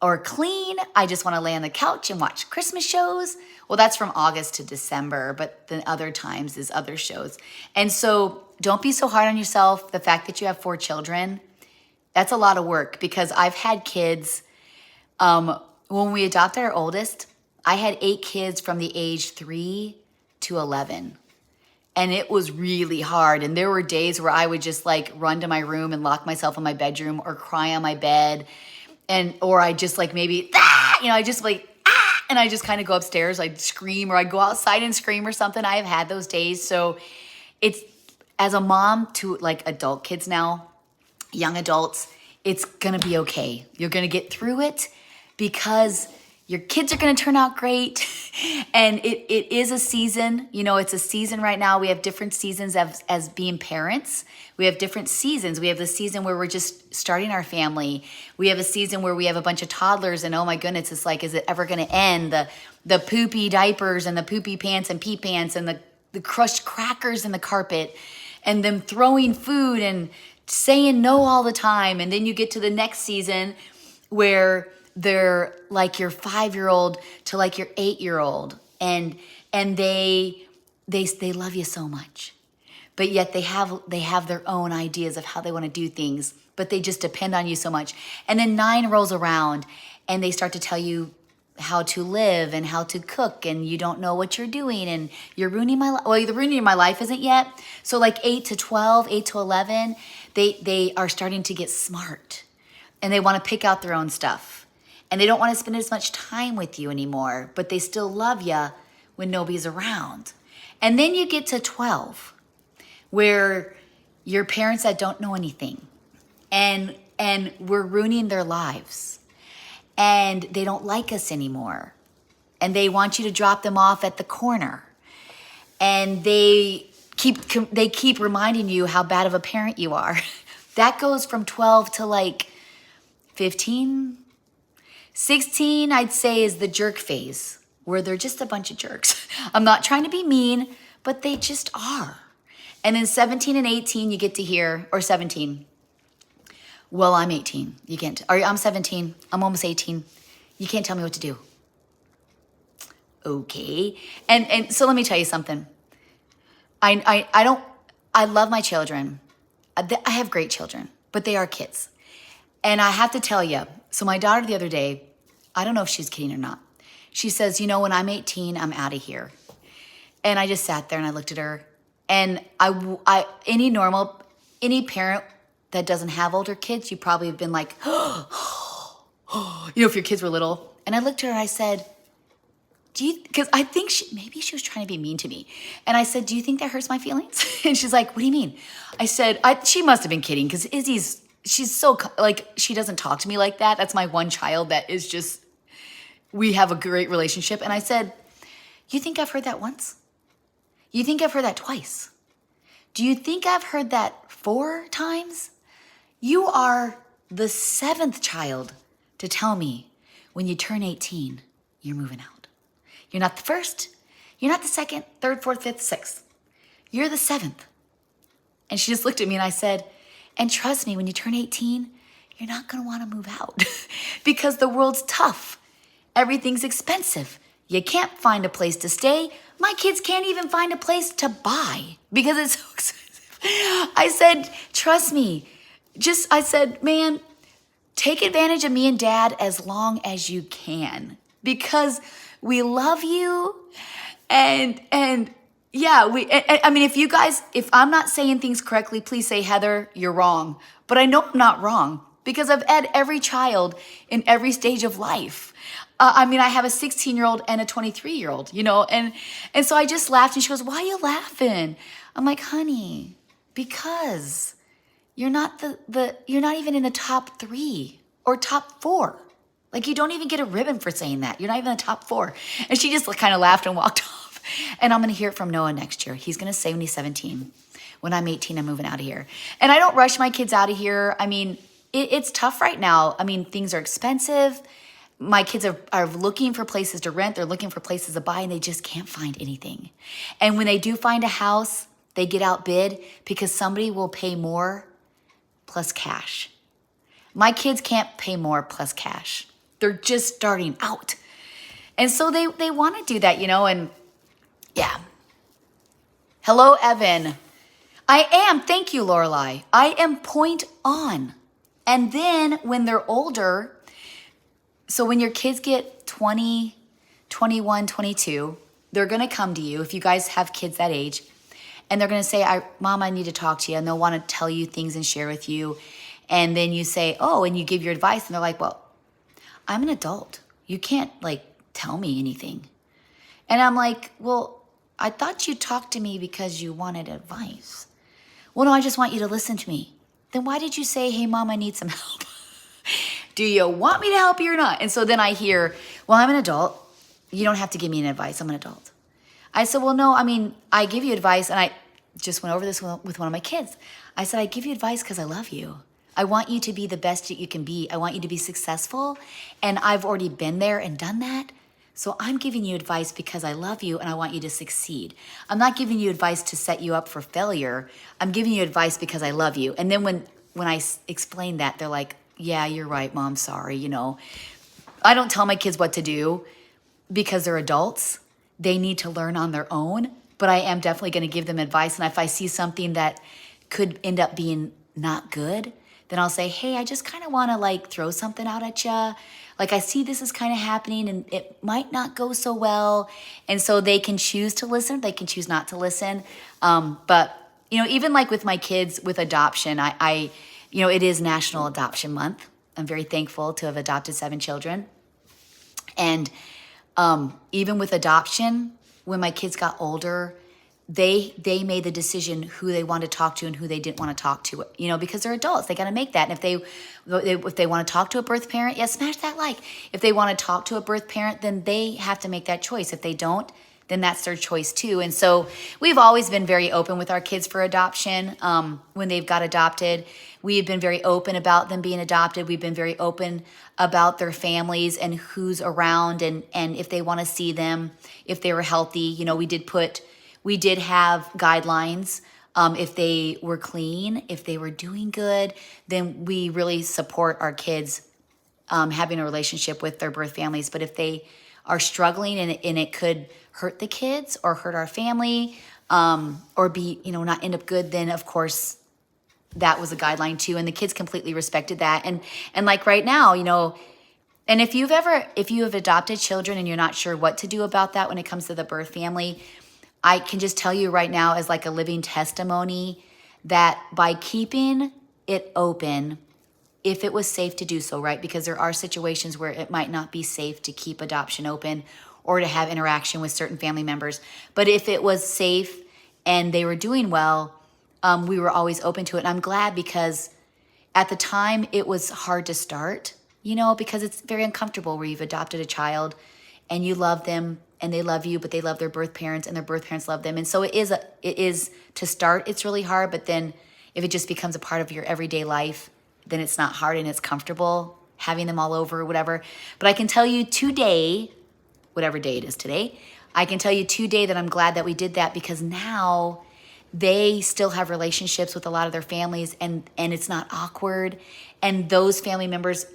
or clean. I just want to lay on the couch and watch Christmas shows. Well, that's from August to December, but then other times is other shows. And so don't be so hard on yourself. The fact that you have 4 children, that's a lot of work, because I've had kids. When we adopted our oldest, I had 8 kids from the age 3 to 11. And it was really hard. And there were days where I would just like run to my room and lock myself in my bedroom or cry on my bed. Or I just like maybe, I just like, and I just kind of go upstairs, I'd scream, or I'd go outside and scream or something. I have had those days. So it's, as a mom to like adult kids now, young adults, it's gonna be okay. You're gonna get through it, because your kids are going to turn out great. And it is a season. It's a season right now. We have different seasons as being parents. We have different seasons. We have the season where we're just starting our family. We have a season where we have a bunch of toddlers, and oh my goodness, it's like, is it ever going to end? The poopy diapers and the poopy pants and pee pants and the crushed crackers in the carpet, and them throwing food and saying no all the time. And then you get to the next season where they're like your 5-year-old to like your 8-year-old, and they love you so much, but yet they have their own ideas of how they want to do things, but they just depend on you so much. And then 9 rolls around, and they start to tell you how to live and how to cook, and you don't know what you're doing, and you're ruining my life. Well, the ruining my life isn't yet. So like 8 to 12, 8 to 11, they are starting to get smart, and they want to pick out their own stuff. And they don't want to spend as much time with you anymore, but they still love you when nobody's around. And then you get to 12, where your parents that don't know anything, and we're ruining their lives, and they don't like us anymore, and they want you to drop them off at the corner, and they keep reminding you how bad of a parent you are. That goes from 12 to like 15. 16, I'd say, is the jerk phase, where they're just a bunch of jerks. I'm not trying to be mean, but they just are. And then 17 and 18, you get to hear, or 17. Well, I'm 18. You can't, or I'm 17. I'm almost 18. You can't tell me what to do. Okay. And so let me tell you something. I love my children. I have great children, but they are kids. And I have to tell you, so my daughter the other day, I don't know if she's kidding or not. She says, when I'm 18, I'm out of here. And I just sat there and I looked at her. And any parent that doesn't have older kids, you probably have been like, if your kids were little. And I looked at her and I said, because I think maybe she was trying to be mean to me. And I said, do you think that hurts my feelings? And she's like, what do you mean? I said, she must have been kidding, because she's so, like, she doesn't talk to me like that. That's my one child that is just, we have a great relationship. And I said, you think I've heard that once? You think I've heard that twice? Do you think I've heard that 4 times? You are the 7th child to tell me when you turn 18, you're moving out. You're not the first, you're not the 2nd, 3rd, 4th, 5th, 6th. You're the 7th. And she just looked at me and I said, and trust me, when you turn 18, you're not going to want to move out because the world's tough. Everything's expensive. You can't find a place to stay. My kids can't even find a place to buy because it's so expensive. I said, trust me. I said, man, take advantage of me and Dad as long as you can, because we love you. And yeah, I mean, if I'm not saying things correctly, please say, Heather, you're wrong. But I know I'm not wrong, because I've had every child in every stage of life. I have a 16-year-old and a 23-year-old, and so I just laughed, and she goes, why are you laughing? I'm like, honey, because you're not you're not even in the top 3 or top 4. Like, you don't even get a ribbon for saying that. You're not even in the top 4. And she just kind of laughed and walked off. And I'm going to hear it from Noah next year. He's going to say when he's 17, when I'm 18, I'm moving out of here. And I don't rush my kids out of here. I mean, it's tough right now. I mean, things are expensive. my kids are looking for places to rent. They're looking for places to buy, and they just can't find anything. And when they do find a house, they get outbid because somebody will pay more plus cash. My kids can't pay more plus cash. They're just starting out. And so they want to do that, and yeah. Hello, Evan. I am. Thank you, Lorelai. I am point on. And then when they're older, so when your kids get 20, 21, 22, they're going to come to you if you guys have kids that age. And they're going to say, Mom, I need to talk to you. And they'll want to tell you things and share with you. And then you say, oh, and you give your advice. And they're like, well, I'm an adult. You can't tell me anything. And I'm like, well, I thought you talked to me because you wanted advice. Well, no, I just want you to listen to me. Then why did you say, hey, Mom, I need some help? Do you want me to help you or not? And so then I hear, well, I'm an adult. You don't have to give me an advice. I'm an adult. I said, well, no, I give you advice. And I just went over this with one of my kids. I said, I give you advice because I love you. I want you to be the best that you can be. I want you to be successful. And I've already been there and done that. So I'm giving you advice because I love you and I want you to succeed. I'm not giving you advice to set you up for failure. I'm giving you advice because I love you. And then when I explain that, they're like, yeah, you're right, Mom, sorry, I don't tell my kids what to do because they're adults. They need to learn on their own, but I am definitely going to give them advice. And if I see something that could end up being not good, then I'll say, hey, I just kind of want to throw something out at you. I see this is kind of happening and it might not go so well. And so they can choose to listen. They can choose not to listen. But, even with my kids with adoption, I it is National Adoption Month. I'm very thankful to have adopted 7 children. And even with adoption, when my kids got older, they made the decision who they wanted to talk to and who they didn't want to talk to, because they're adults. They got to make that. And if they want to talk to a birth parent, yeah, smash that like. If they want to talk to a birth parent, then they have to make that choice. If they don't, then that's their choice too. And so we've always been very open with our kids for adoption. When they've got adopted, we've been very open about them being adopted. We've been very open about their families and who's around and if they want to see them, if they were healthy. We did have guidelines. If they were clean, if they were doing good, then we really support our kids having a relationship with their birth families. But if they are struggling and it could hurt the kids or hurt our family or be, not end up good, then of course that was a guideline too. And the kids completely respected that. And right now, and if you have adopted children and you're not sure what to do about that when it comes to the birth family, I can just tell you right now as a living testimony that by keeping it open, if it was safe to do so, right? Because there are situations where it might not be safe to keep adoption open or to have interaction with certain family members. But if it was safe and they were doing well, we were always open to it. And I'm glad because at the time it was hard to start, because it's very uncomfortable where you've adopted a child and you love them and they love you, but they love their birth parents and their birth parents love them. And so it is to start, it's really hard. But then if it just becomes a part of your everyday life, then it's not hard and it's comfortable having them all over or whatever. But I can tell you today, whatever day it is today, I can tell you today that I'm glad that we did that because now they still have relationships with a lot of their families and it's not awkward. And those family members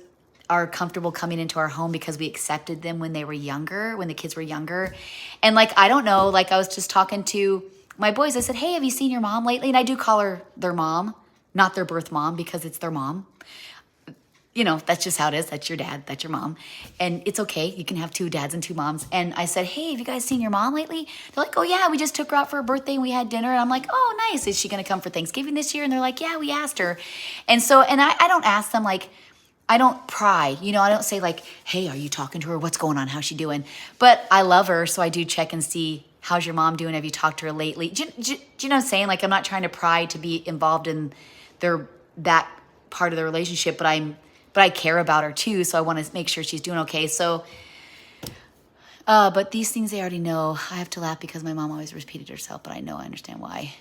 are comfortable coming into our home because we accepted them when they were younger, when the kids were younger. And I don't know, I was just talking to my boys. I said, hey, have you seen your mom lately? And I do call her their mom, not their birth mom because it's their mom. That's just how it is. That's your dad. That's your mom. And it's okay. You can have 2 dads and 2 moms. And I said, hey, have you guys seen your mom lately? They're like, oh, yeah, we just took her out for her birthday and we had dinner. And I'm like, oh, nice. Is she going to come for Thanksgiving this year? And they're like, yeah, we asked her. And so, and I don't ask them I don't pry. I don't say hey, are you talking to her? What's going on? How's she doing? But I love her. So I do check and see, how's your mom doing? Have you talked to her lately? Do you know what I'm saying? I'm not trying to pry to be involved in that part of the relationship, but I care about her too, so I want to make sure she's doing okay. So, but these things they already know. I have to laugh because my mom always repeated herself, but I understand why.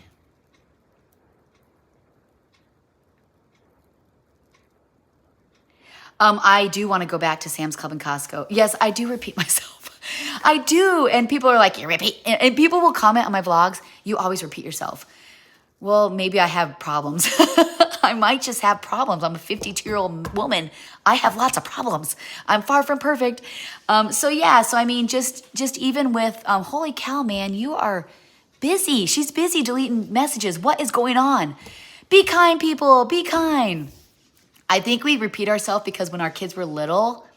I do want to go back to Sam's Club and Costco. Yes, I do repeat myself. I do. And people are like, you repeat. And people will comment on my vlogs, you always repeat yourself. Well, maybe I have problems. I might just have problems. I'm a 52-year-old woman. I have lots of problems. I'm far from perfect. So I mean, just even with, holy cow, man, you are busy. She's busy deleting messages. What is going on? Be kind, people. Be kind. I think we repeat ourselves because when our kids were little,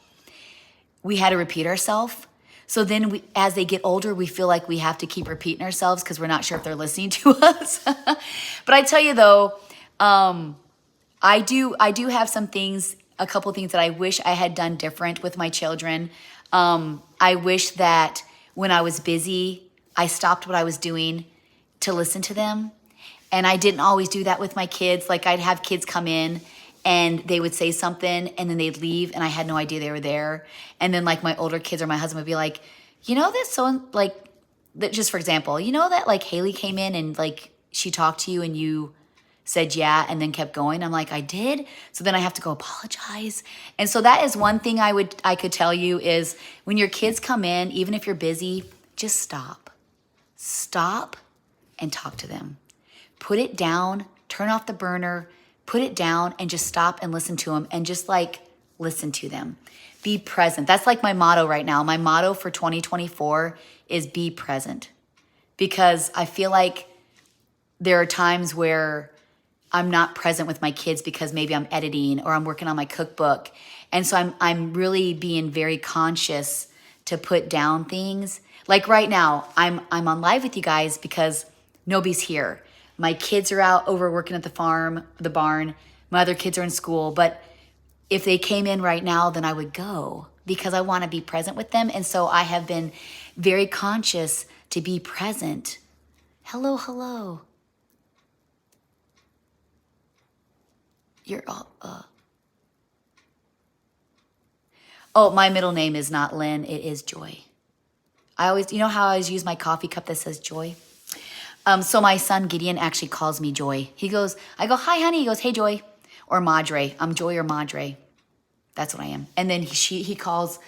we had to repeat ourselves. So then as they get older, we feel like we have to keep repeating ourselves because we're not sure if they're listening to us. But I tell you though, I do have some things, a couple things that I wish I had done different with my children. I wish that when I was busy, I stopped what I was doing to listen to them. And I didn't always do that with my kids. Like I'd have kids come in and they would say something and then they'd leave and I had no idea they were there. And then like my older kids or my husband would be like, you know, that so like, that just for example, you know that like Haley came in and like she talked to you and you said yeah and then kept going. I'm like, I did. So then I have to go apologize. And so that is one thing I could tell you is when your kids come in, even if you're busy, just stop. Stop and talk to them. Put it down, turn off the burner, put it down and just stop and listen to them and just like listen to them. Be present. That's like my motto right now. My motto for 2024 is be present because I feel like there are times where I'm not present with my kids because maybe I'm editing or I'm working on my cookbook. And so I'm really being very conscious to put down things. Like right now, I'm on live with you guys because nobody's here. My kids are out over working at the farm, the barn. My other kids are in school. But if they came in right now, then I would go because I want to be present with them. And so I have been very conscious to be present. Hello, hello. You're Oh, my middle name is not Lynn. It is Joy. I always, you know how I always use my coffee cup that says Joy? So my son Gideon actually calls me Joy. I go, hi, honey. He goes, hey, Joy. Or Madre. I'm Joy or Madre. That's what I am. And then he calls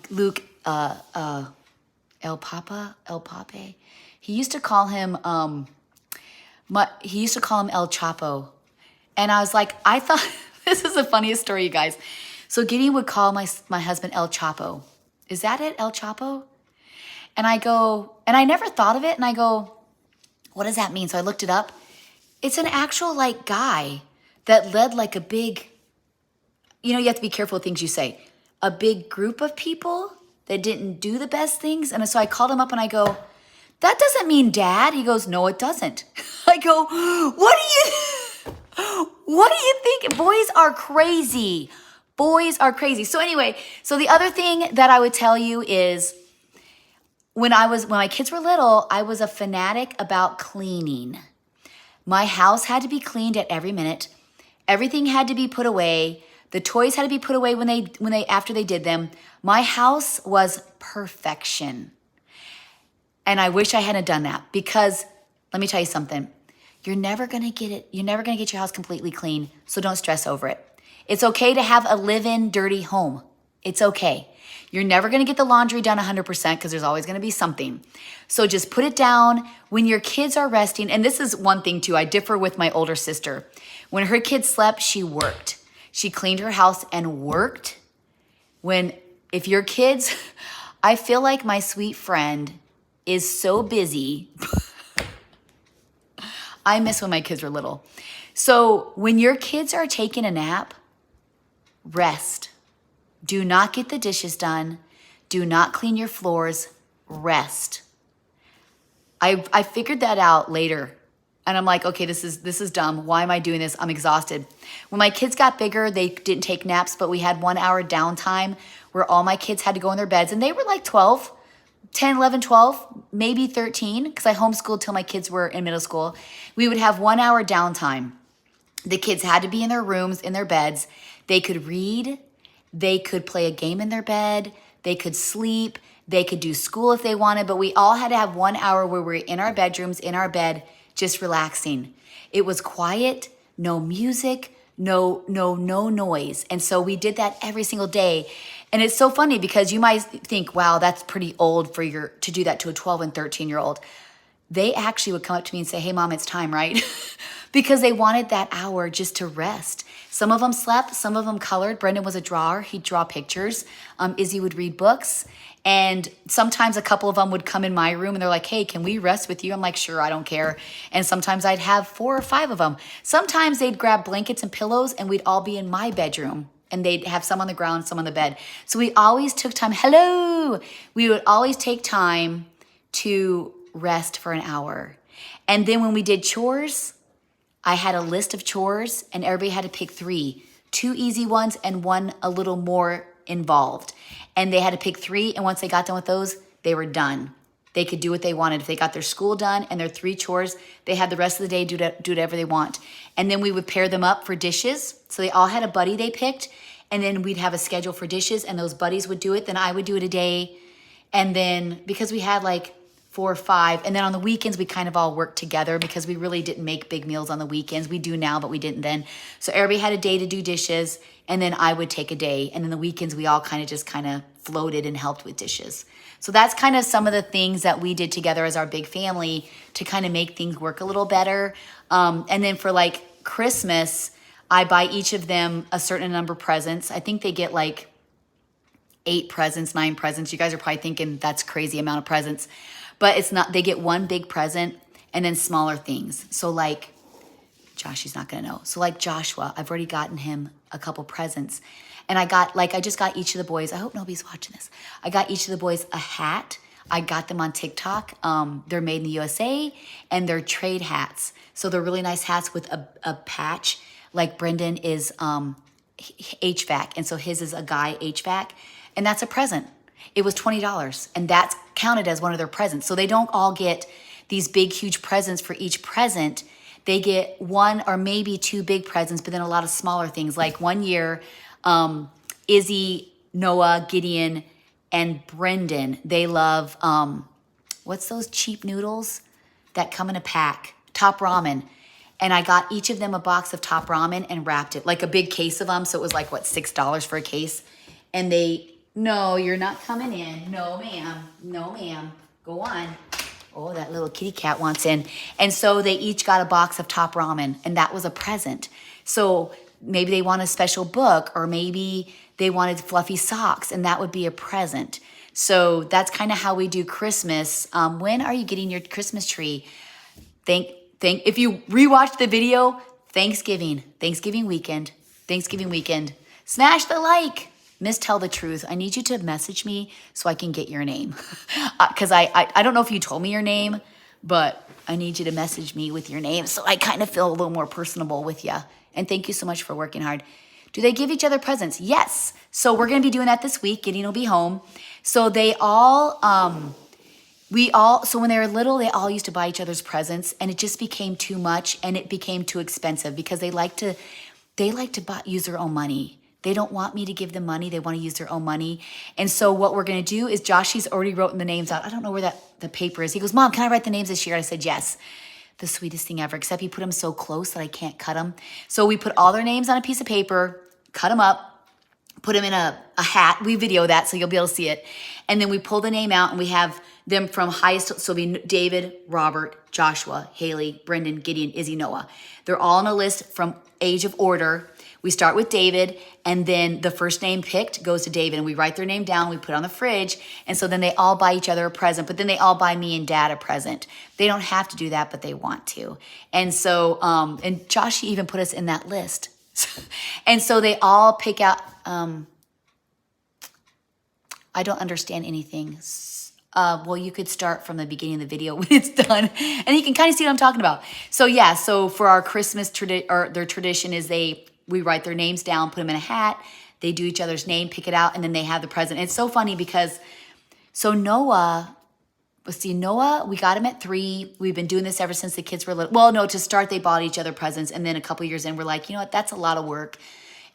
Luke El Pape. He used to call him El Chapo. And I was like, I thought, this is the funniest story, you guys. So Gideon would call my husband El Chapo. Is that it, El Chapo? And I go, and I never thought of it. And I go, what does that mean? So I looked it up. It's an actual like guy that led like a big, you know, you have to be careful with things you say. A big group of people that didn't do the best things. And so I called him up and I go, that doesn't mean dad. He goes, no, it doesn't. I go, what do you think? Boys are crazy. Boys are crazy. So anyway, so the other thing that I would tell you is when my kids were little, I was a fanatic about cleaning. My house had to be cleaned at every minute. Everything had to be put away. The toys had to be put away after they did them. My house was perfection. And I wish I hadn't done that because let me tell you something. You're never going to get it. You're never going to get your house completely clean. So don't stress over it. It's okay to have a live-in dirty home. It's okay. You're never going to get the laundry done 100% because there's always going to be something. So just put it down when your kids are resting. And this is one thing too. I differ with my older sister. When her kids slept, she worked. She cleaned her house and worked. If your kids, I feel like my sweet friend is so busy. I miss when my kids were little. So when your kids are taking a nap, rest. Do not get the dishes done. Do not clean your floors. Rest. I figured that out later. And I'm like, okay, this is dumb. Why am I doing this? I'm exhausted. When my kids got bigger, they didn't take naps, but we had 1 hour downtime where all my kids had to go in their beds. And they were like 12, 10, 11, 12, maybe 13, because I homeschooled till my kids were in middle school. We would have 1 hour downtime. The kids had to be in their rooms, in their beds. They could read. They could play a game in their bed. They could sleep. They could do school if they wanted. But we all had to have 1 hour where we were in our bedrooms, in our bed, just relaxing. It was quiet, no music, no noise. And so we did that every single day. And it's so funny because you might think, wow, that's pretty old to do that to a 12 and 13-year-old. They actually would come up to me and say, hey, Mom, it's time, right? Because they wanted that hour just to rest. Some of them slept, some of them colored. Brendan was a drawer. He'd draw pictures. Izzy would read books. And sometimes a couple of them would come in my room and they're like, hey, can we rest with you? I'm like, sure, I don't care. And sometimes I'd have 4 or 5 of them. Sometimes they'd grab blankets and pillows and we'd all be in my bedroom. And they'd have some on the ground, some on the bed. So we always took time. Hello. We would always take time to rest for an hour. And then when we did chores, I had a list of chores and everybody had to pick 3, 2 easy ones and 1 a little more involved. And they had to pick 3. And once they got done with those, they were done. They could do what they wanted. If they got their school done and their 3 chores, they had the rest of the day do whatever they want. And then we would pair them up for dishes. So they all had a buddy they picked. And then we'd have a schedule for dishes and those buddies would do it. Then I would do it a day. And then because we had like 4 or 5. And then on the weekends, we kind of all worked together because we really didn't make big meals on the weekends. We do now, but we didn't then. So everybody had a day to do dishes. And then I would take a day. And then the weekends, we all kind of floated and helped with dishes. So that's kind of some of the things that we did together as our big family to kind of make things work a little better. And then for like Christmas, I buy each of them a certain number of presents. I think they get like 8 presents, 9 presents. You guys are probably thinking that's crazy amount of presents. But it's not, they get 1 big present and then smaller things. So like, Josh, he's not gonna know. So like Joshua, I've already gotten him a couple presents. And I just got each of the boys, I hope nobody's watching this. I got each of the boys a hat. I got them on TikTok. They're made in the USA and they're trade hats. So they're really nice hats with a patch. Like Brendan is HVAC. And so his is a guy HVAC. And that's a present. It was $20 and that's counted as one of their presents. So they don't all get these big, huge presents for each present. They get 1 or maybe 2 big presents, but then a lot of smaller things. Like one year, Izzy, Noah, Gideon, and Brendan, they love, what's those cheap noodles that come in a pack? Top Ramen. And I got each of them a box of Top Ramen and wrapped it, like a big case of them. So it was like, what, $6 for a case? And no, you're not coming in. No, ma'am. No, ma'am. Go on. Oh, that little kitty cat wants in. And so they each got a box of Top Ramen, and that was a present. So maybe they want a special book, or maybe they wanted fluffy socks, and that would be a present. So that's kind of how we do Christmas. When are you getting your Christmas tree? If you rewatched the video, Thanksgiving weekend. Smash the like. Miss Tell the Truth, I need you to message me so I can get your name. Because I don't know if you told me your name, but I need you to message me with your name so I kind of feel a little more personable with you. And thank you so much for working hard. Do they give each other presents? Yes. So we're going to be doing that this week. Gideon will be home. So they all, so when they were little, they all used to buy each other's presents, and it just became too much and it became too expensive because they like to use their own money. They don't want me to give them money. They want to use their own money. And so what we're going to do is He's already written the names out. I don't know where the paper is. He goes, Mom, can I write the names this year? I said, yes. The sweetest thing ever, except he put them so close that I can't cut them. So we put all their names on a piece of paper, cut them up, put them in a hat. We video that so you'll be able to see it. And then we pull the name out and we have them from highest. So it'll be David, Robert, Joshua, Haley, Brendan, Gideon, Izzy, Noah. They're all on a list from age of order. We start with David, and then the first name picked goes to David, and we write their name down, we put it on the fridge, and so then they all buy each other a present, but then they all buy me and Dad a present. They don't have to do that, but they want to. And so, and Josh even put us in that list. And so they all pick out, I don't understand anything. Well, you could start from the beginning of the video when it's done, and you can kind of see what I'm talking about. So yeah, so for our Christmas their tradition is we write their names down, put them in a hat. They do each other's name, pick it out, and then they have the present. It's so funny because, Noah, we got him at 3. We've been doing this ever since the kids were little. Well, no, to start, they bought each other presents. And then a couple years in, we're like, you know what? That's a lot of work.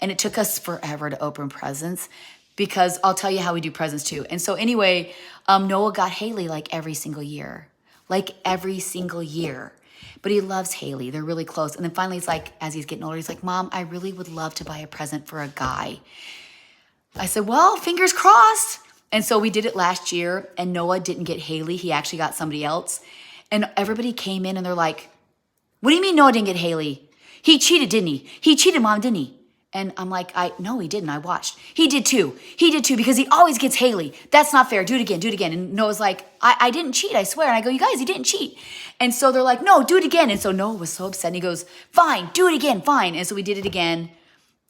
And it took us forever to open presents because I'll tell you how we do presents too. And so anyway, Noah got Haley like every single year. but he loves Haley. They're really close. And then finally he's like, as he's getting older, he's like, Mom, I really would love to buy a present for a guy. I said, well, fingers crossed. And so we did it last year, and Noah didn't get Haley. He actually got somebody else. And everybody came in and they're like, what do you mean Noah didn't get Haley? He cheated, didn't he? He cheated, Mom, didn't he? And I'm like, no, he didn't. I watched. He did too. He did too, because he always gets Haley. That's not fair. Do it again. Do it again. And Noah's like, I didn't cheat, I swear. And I go, you guys, he didn't cheat. And so they're like, no, do it again. And so Noah was so upset. And he goes, fine, do it again, fine. And so we did it again.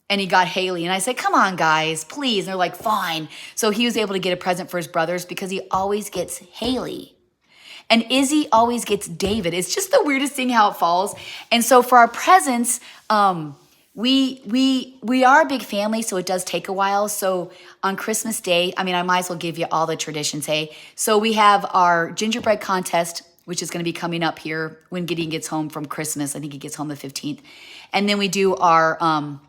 And he got Haley. And I said, come on, guys, please. And they're like, fine. So he was able to get a present for his brothers because he always gets Haley. And Izzy always gets David. It's just the weirdest thing how it falls. And so for our presents, we are a big family, so it does take a while. So on Christmas Day, I mean, I might as well give you all the traditions, hey? So we have our gingerbread contest, which is going to be coming up here when Gideon gets home from Christmas. I think he gets home the 15th. And then we do our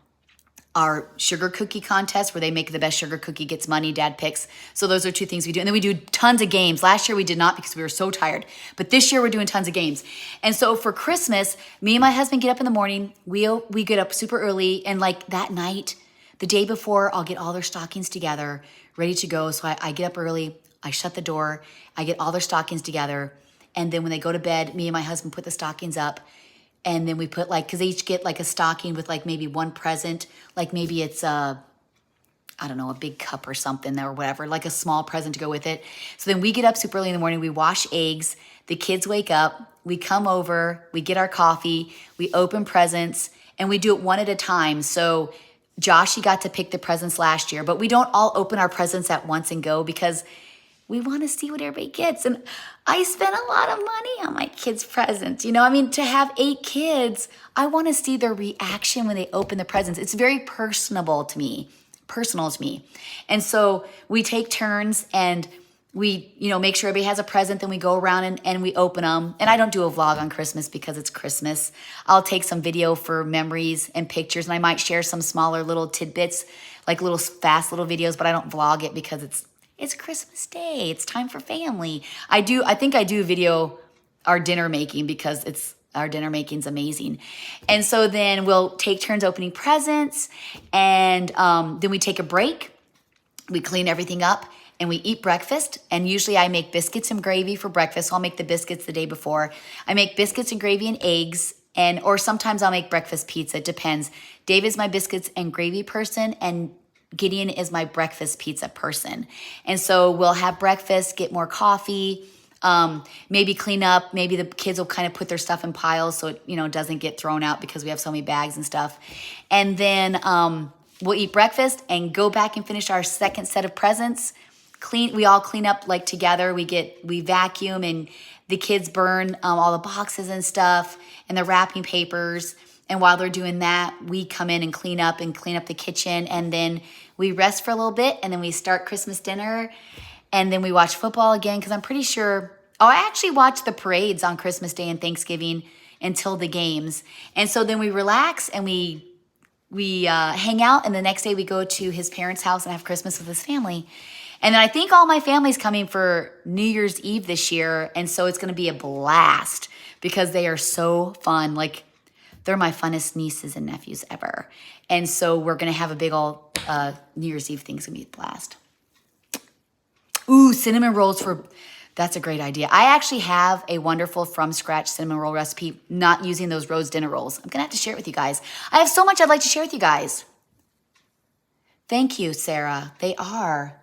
sugar cookie contest where they make the best sugar cookie, gets money, Dad picks. So those are two things we do. And then we do tons of games. Last year we did not because we were so tired. But this year we're doing tons of games. And so for Christmas, me and my husband get up in the morning. We get up super early. And like that night, the day before, I'll get all their stockings together, ready to go. So I get up early. I shut the door. I get all their stockings together. And then when they go to bed, me and my husband put the stockings up. And then we put because they each get like a stocking with like maybe one present, like maybe it's I don't know, a big cup or something or whatever, like a small present to go with it. So then we get up super early in the morning, we wash eggs, the kids wake up, we come over, we get our coffee, we open presents, and we do it one at a time. So Josh, he got to pick the presents last year, but we don't all open our presents at once and go because we want to see what everybody gets. And I spent a lot of money on my kids' presents. You know, I mean, to have 8 kids, I want to see their reaction when they open the presents. It's very personal to me. And so we take turns and we, make sure everybody has a present. Then we go around and we open them. And I don't do a vlog on Christmas because it's Christmas. I'll take some video for memories and pictures. And I might share some smaller little tidbits, like little fast little videos, but I don't vlog it because it's Christmas Day. It's time for family. I think I do video our dinner making because our dinner making's amazing. And so then we'll take turns opening presents, and then we take a break. We clean everything up and we eat breakfast. And usually I make biscuits and gravy for breakfast. So I'll make the biscuits the day before. I make biscuits and gravy and eggs, or sometimes I'll make breakfast pizza. It depends. Dave is my biscuits and gravy person, and Gideon is my breakfast pizza person. And so we'll have breakfast, get more coffee, maybe clean up. Maybe the kids will kind of put their stuff in piles so it, doesn't get thrown out because we have so many bags and stuff. And then we'll eat breakfast and go back and finish our second set of presents. We all clean up like together. We vacuum and the kids burn all the boxes and stuff and the wrapping papers. And while they're doing that, we come in and clean up the kitchen. And then we rest for a little bit. And then we start Christmas dinner. And then we watch football again because I'm pretty sure. I actually watch the parades on Christmas Day and Thanksgiving until the games. And so then we relax and we hang out. And the next day we go to his parents' house and have Christmas with his family. And then I think all my family's coming for New Year's Eve this year. And so it's going to be a blast because they are so fun. Like, they're my funnest nieces and nephews ever. And so we're going to have a big old New Year's Eve thing. It's going to be a blast. Ooh, cinnamon rolls that's a great idea. I actually have a wonderful from scratch cinnamon roll recipe, not using those rose dinner rolls. I'm going to have to share it with you guys. I have so much I'd like to share with you guys. Thank you, Sarah. They are.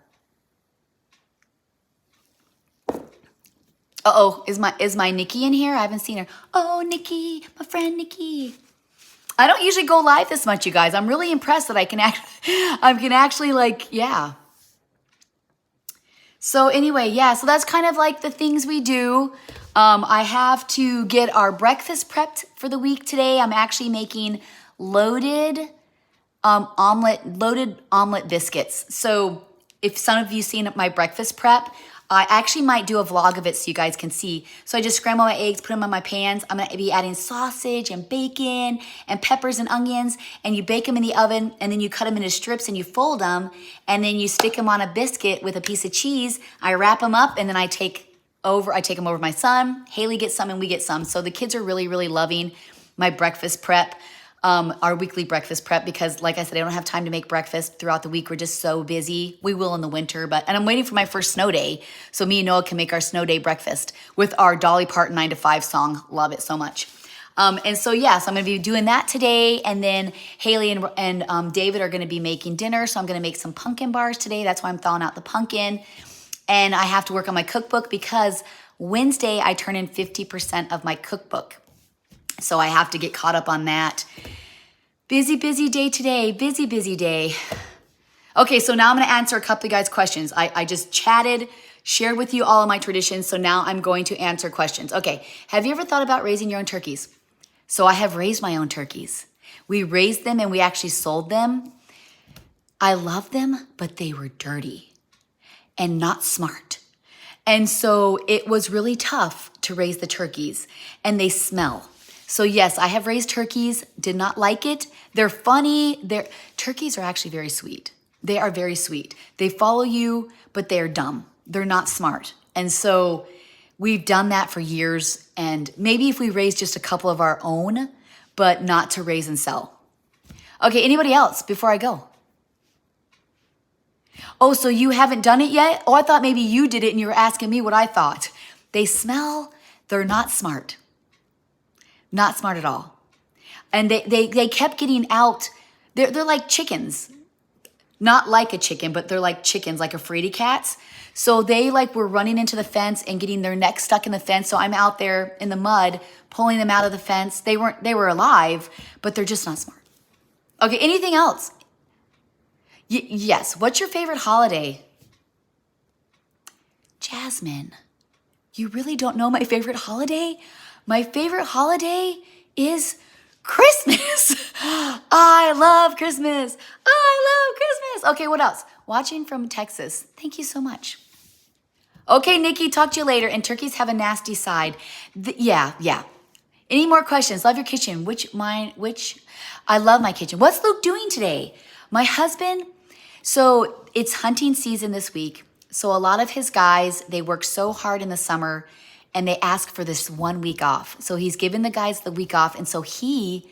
Uh-oh, is my Nikki in here? I haven't seen her. Oh, Nikki, my friend Nikki. I don't usually go live this much, you guys. I'm really impressed that I can actually yeah. So anyway, yeah, so that's kind of like the things we do. I have to get our breakfast prepped for the week today. I'm actually making loaded omelet biscuits. So if some of you seen my breakfast prep, I actually might do a vlog of it so you guys can see. So I just scramble my eggs, put them on my pans. I'm gonna be adding sausage and bacon and peppers and onions, and you bake them in the oven, and then you cut them into strips and you fold them, and then you stick them on a biscuit with a piece of cheese. I wrap them up, and then I take over. I take them over to my son. Haley gets some and we get some. So the kids are really, really loving my breakfast prep, our weekly breakfast prep, because like I said, I don't have time to make breakfast throughout the week. We're just so busy. We will in the winter, and I'm waiting for my first snow day. So me and Noah can make our snow day breakfast with our Dolly Parton 9 to 5 song. Love it so much. And so, yes, I'm going to be doing that today. And then Haley and David are going to be making dinner. So I'm going to make some pumpkin bars today. That's why I'm thawing out the pumpkin. And I have to work on my cookbook because Wednesday I turn in 50% of my cookbook. So I have to get caught up on that. Busy, busy day today. Busy, busy day. Okay, so now I'm going to answer a couple of you guys' questions. I just chatted, shared with you all of my traditions. So now I'm going to answer questions. Okay, have you ever thought about raising your own turkeys? So I have raised my own turkeys. We raised them and we actually sold them. I love them, but they were dirty and not smart. And so it was really tough to raise the turkeys, and they smell. So yes, I have raised turkeys, did not like it. They're funny. Turkeys are actually very sweet. They are very sweet. They follow you, but they're dumb. They're not smart. And so we've done that for years, and maybe if we raise just a couple of our own, but not to raise and sell. Okay, anybody else before I go? Oh, so you haven't done it yet? Oh, I thought maybe you did it and you were asking me what I thought. They smell, they're not smart. Not smart at all. And they kept getting out. They're like chickens. Not like a chicken, but they're like chickens, like a fraidy cats. So they were running into the fence and getting their neck stuck in the fence. So I'm out there in the mud, pulling them out of the fence. They were alive, but they're just not smart. Okay, anything else? Yes, what's your favorite holiday? Jasmine, you really don't know my favorite holiday? My favorite holiday is Christmas. I love Christmas. I love Christmas. Okay, what else? Watching from Texas. Thank you so much. Okay, Nikki, talk to you later. And turkeys have a nasty side. Yeah. Any more questions? Love your kitchen. I love my kitchen. What's Luke doing today? My husband, so it's hunting season this week. So a lot of his guys, they work so hard in the summer and they ask for this 1 week off. So he's given the guys the week off. And so he's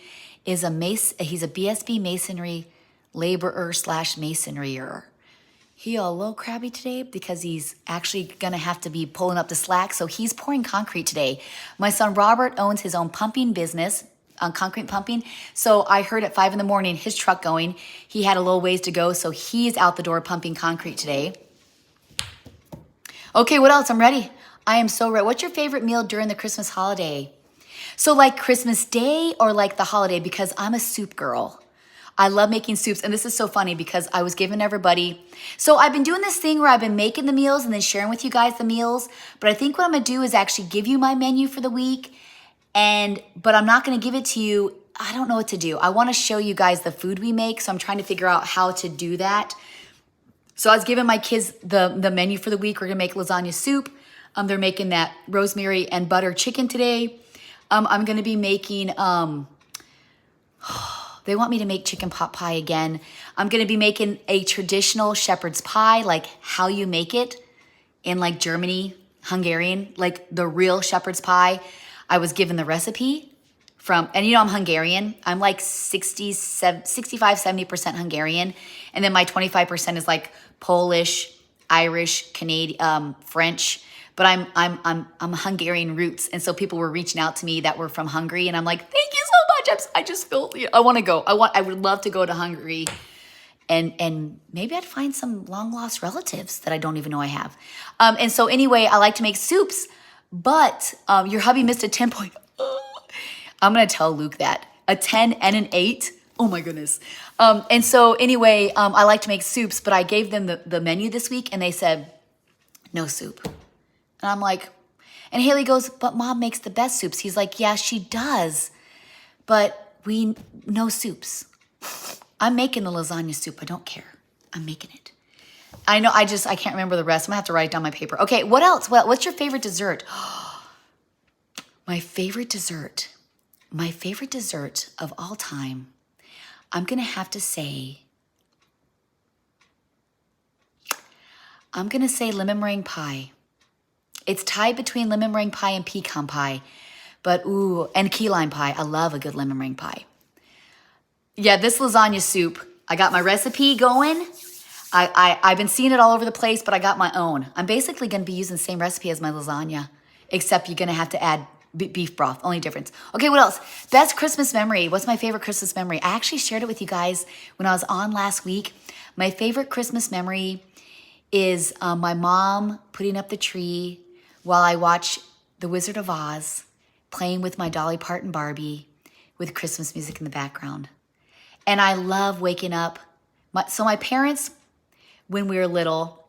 a BSB masonry laborer / masonryer. He a little crabby today because he's actually gonna have to be pulling up the slack. So he's pouring concrete today. My son Robert owns his own pumping business, concrete pumping. So I heard at 5 a.m, his truck going. He had a little ways to go. So he's out the door pumping concrete today. Okay, what else? I'm ready. I am so ready. What's your favorite meal during the Christmas holiday? So like Christmas Day or like the holiday? Because I'm a soup girl. I love making soups. And this is so funny because I was giving everybody. So I've been doing this thing where I've been making the meals and then sharing with you guys the meals. But I think what I'm going to do is actually give you my menu for the week. But I'm not going to give it to you. I don't know what to do. I want to show you guys the food we make. So I'm trying to figure out how to do that. So I was giving my kids the menu for the week. We're going to make lasagna soup. They're making that rosemary and butter chicken today. I'm going to be making, they want me to make chicken pot pie again. I'm going to be making a traditional shepherd's pie, like how you make it in like Germany, Hungarian, like the real shepherd's pie. I was given the recipe from, and I'm Hungarian. I'm like 65, 70% Hungarian. And then my 25% is like Polish, Irish, Canadian, French. But I'm Hungarian roots, and so people were reaching out to me that were from Hungary, and I'm like, thank you so much. I just feel I want to go. I would love to go to Hungary, and maybe I'd find some long lost relatives that I don't even know I have. And so anyway, I like to make soups, but your hubby missed a 10 point. I'm gonna tell Luke that a 10 and an 8. Oh my goodness. And so anyway, I like to make soups, but I gave them the menu this week, and they said no soup. And I'm like, and Haley goes, but Mom makes the best soups. He's like, yeah, she does, but no soups. I'm making the lasagna soup. I don't care. I'm making it. I know, I can't remember the rest. I'm gonna have to write it down on my paper. Okay, what else? What's your favorite dessert? My favorite dessert of all time, I'm gonna have to say, lemon meringue pie. It's tied between lemon meringue pie and pecan pie. But ooh, and key lime pie. I love a good lemon meringue pie. Yeah, this lasagna soup, I got my recipe going. I've been seeing it all over the place, but I got my own. I'm basically going to be using the same recipe as my lasagna, except you're going to have to add beef broth. Only difference. Okay, what else? Best Christmas memory. What's my favorite Christmas memory? I actually shared it with you guys when I was on last week. My favorite Christmas memory is my mom putting up the tree while I watch The Wizard of Oz, playing with my Dolly Parton Barbie with Christmas music in the background. And I love waking up. So my parents, when we were little,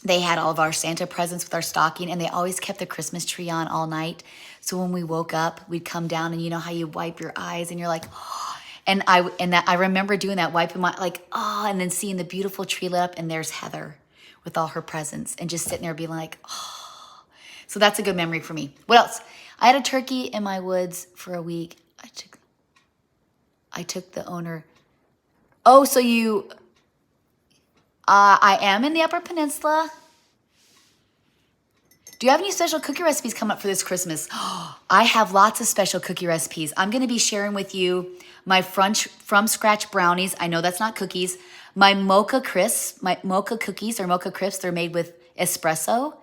they had all of our Santa presents with our stocking, and they always kept the Christmas tree on all night. So when we woke up, we'd come down, and you know how you wipe your eyes, and you're like, oh. And I remember doing that, wiping my, like, oh, and then seeing the beautiful tree lit up, and there's Heather with all her presents, and just sitting there being like, oh. So that's a good memory for me. What else? I had a turkey in my woods for a week. I took the owner. Oh, so you... I am in the Upper Peninsula. Do you have any special cookie recipes coming up for this Christmas? I have lots of special cookie recipes. I'm going to be sharing with you my from scratch brownies. I know that's not cookies. My mocha crisps, my mocha cookies or mocha crisps. They're made with espresso.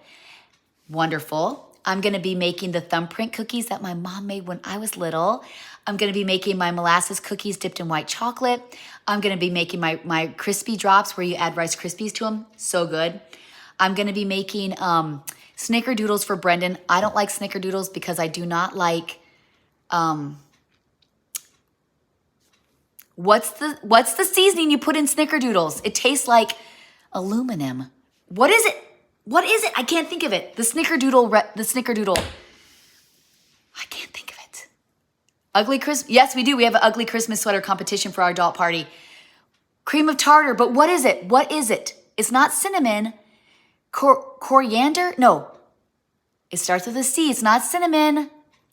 Wonderful. I'm going to be making the thumbprint cookies that my mom made when I was little. I'm going to be making my molasses cookies dipped in white chocolate. I'm going to be making my crispy drops where you add Rice Krispies to them. So good. I'm going to be making snickerdoodles for Brendan. I don't like snickerdoodles because I do not like... What's the seasoning you put in snickerdoodles? It tastes like aluminum. What is it? What is it? I can't think of it. The snickerdoodle. I can't think of it. Ugly Christmas. Yes, we do. We have an ugly Christmas sweater competition for our adult party. Cream of tartar. But what is it? What is it? It's not cinnamon. Coriander? No. It starts with a C. It's not cinnamon.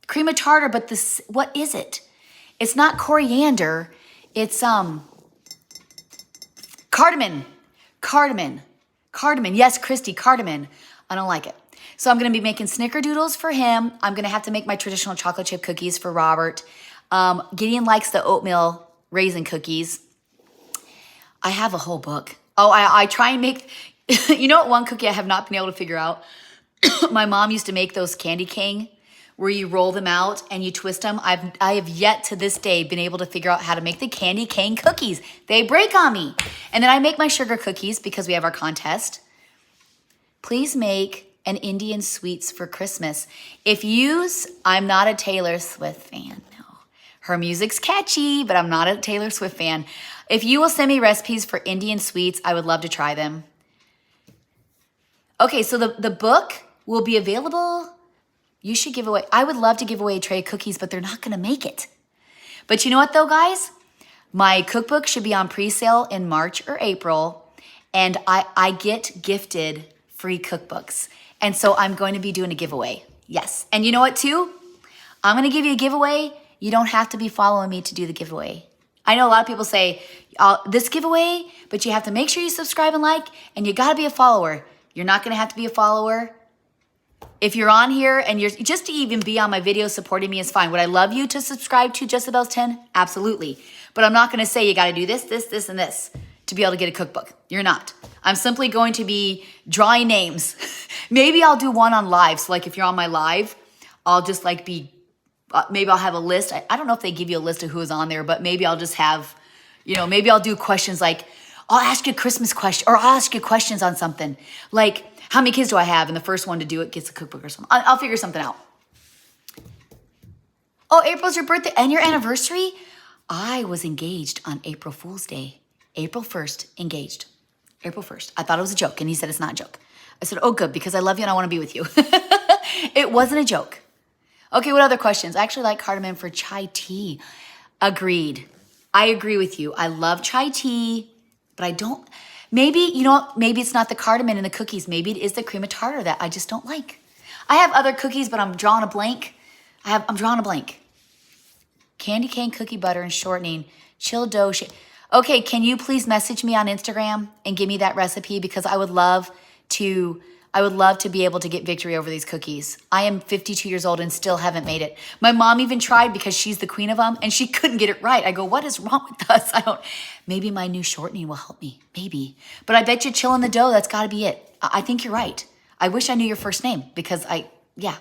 Cream of tartar. But this. What is it? It's not coriander. It's cardamom. Cardamom. Yes, Christy, cardamom. I don't like it. So I'm going to be making snickerdoodles for him. I'm going to have to make my traditional chocolate chip cookies for Robert. Gideon likes the oatmeal raisin cookies. I have a whole book. Oh, I try and make, you know what one cookie I have not been able to figure out? My mom used to make those candy cane where you roll them out and you twist them. I have yet to this day been able to figure out how to make the candy cane cookies. They break on me. And then I make my sugar cookies because we have our contest. Please make an Indian sweets for Christmas. I'm not a Taylor Swift fan, no. Her music's catchy, but I'm not a Taylor Swift fan. If you will send me recipes for Indian sweets, I would love to try them. Okay, so the book will be available. You should give away, I would love to give away a tray of cookies, but they're not going to make it. But you know what though, guys? My cookbook should be on pre-sale in March or April, and I get gifted free cookbooks. And so I'm going to be doing a giveaway. Yes. And you know what too? I'm going to give you a giveaway. You don't have to be following me to do the giveaway. I know a lot of people say this giveaway, but you have to make sure you subscribe and like, and you got to be a follower. You're not going to have to be a follower. If you're on here and you're just to even be on my videos supporting me is fine. Would I love you to subscribe to Jezebel's 10? Absolutely. But I'm not going to say you got to do this, and this to be able to get a cookbook. You're not. I'm simply going to be drawing names. Maybe I'll do one on live. So like if you're on my live, I'll just like maybe I'll have a list. I don't know if they give you a list of who is on there, but maybe I'll just have, maybe I'll do questions like, I'll ask you a Christmas question, or I'll ask you questions on something. Like, how many kids do I have? And the first one to do it gets a cookbook or something. I'll figure something out. Oh, April's your birthday and your anniversary? I was engaged on April Fool's Day. April 1st, engaged. April 1st. I thought it was a joke, and he said it's not a joke. I said, oh, good, because I love you and I want to be with you. It wasn't a joke. Okay, what other questions? I actually like cardamom for chai tea. Agreed. I agree with you. I love chai tea, but I don't... Maybe, maybe it's not the cardamom in the cookies. Maybe it is the cream of tartar that I just don't like. I have other cookies, but I'm drawing a blank. I'm drawing a blank. Candy cane, cookie butter, and shortening. Chill dough. Okay, can you please message me on Instagram and give me that recipe? Because I would love to I would love to be able to get victory over these cookies. I am 52 years old and still haven't made it. My mom even tried because she's the queen of them and she couldn't get it right. I go, what is wrong with us? Maybe my new shortening will help me. Maybe. But I bet you chilling the dough, that's got to be it. I think you're right. I wish I knew your first name because yeah.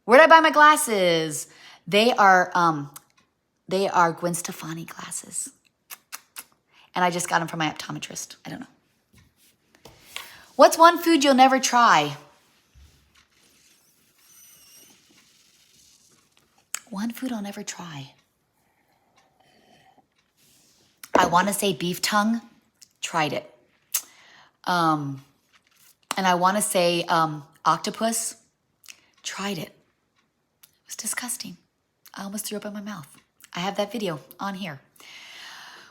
Where'd I buy my glasses? They are Gwen Stefani glasses. And I just got them from my optometrist. I don't know. What's one food you'll never try? One food I'll never try. I want to say beef tongue. Tried it. And I want to say octopus. Tried it. It was disgusting. I almost threw up in my mouth. I have that video on here.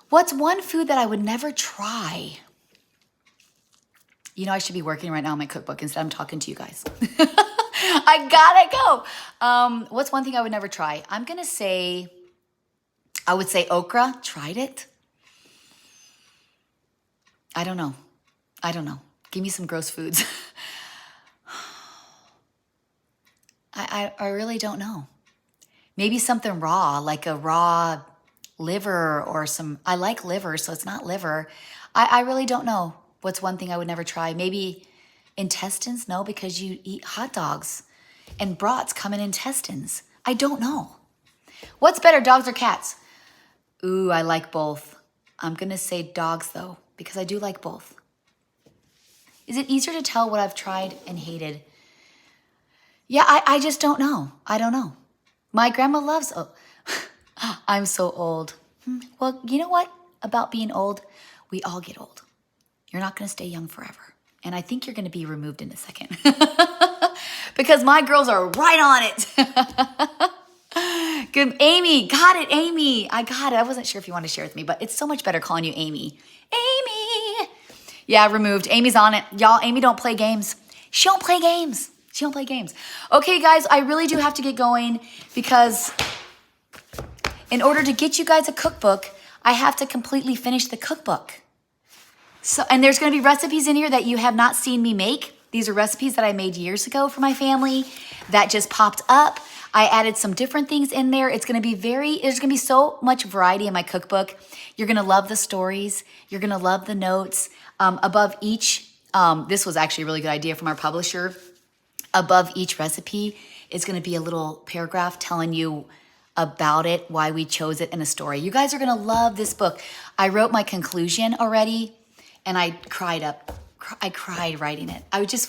What's one food that I would never try? You know, I should be working right now on my cookbook instead I'm talking to you guys. I gotta go. What's one thing I would never try? I'm gonna say, I would say okra. Tried it. I don't know. Give me some gross foods. I really don't know. Maybe something raw, like a raw liver or I like liver, so it's not liver. I really don't know. What's one thing I would never try? Maybe intestines? No, because you eat hot dogs and brats come in intestines. I don't know. What's better, dogs or cats? Ooh, I like both. I'm going to say dogs though, because I do like both. Is it easier to tell what I've tried and hated? Yeah, I just don't know. I don't know. My grandma loves, I'm so old. Well, you know what about being old? We all get old. You're not going to stay young forever. And I think you're going to be removed in a second. Because my girls are right on it. Good, Amy. Got it, Amy. I got it. I wasn't sure if you wanted to share with me, but it's so much better calling you Amy. Amy. Yeah, removed. Amy's on it. Y'all, Amy don't play games. She don't play games. Okay, guys, I really do have to get going because in order to get you guys a cookbook, I have to completely finish the cookbook. So, and there's going to be recipes in here that you have not seen me make. These are recipes that I made years ago for my family that just popped up. I added some different things in there. There's going to be so much variety in my cookbook. You're going to love the stories. You're going to love the notes. Above each, this was actually a really good idea from our publisher. Above each recipe is going to be a little paragraph telling you about it, why we chose it, and a story. You guys are going to love this book. I wrote my conclusion already. And I cried writing it. I'm just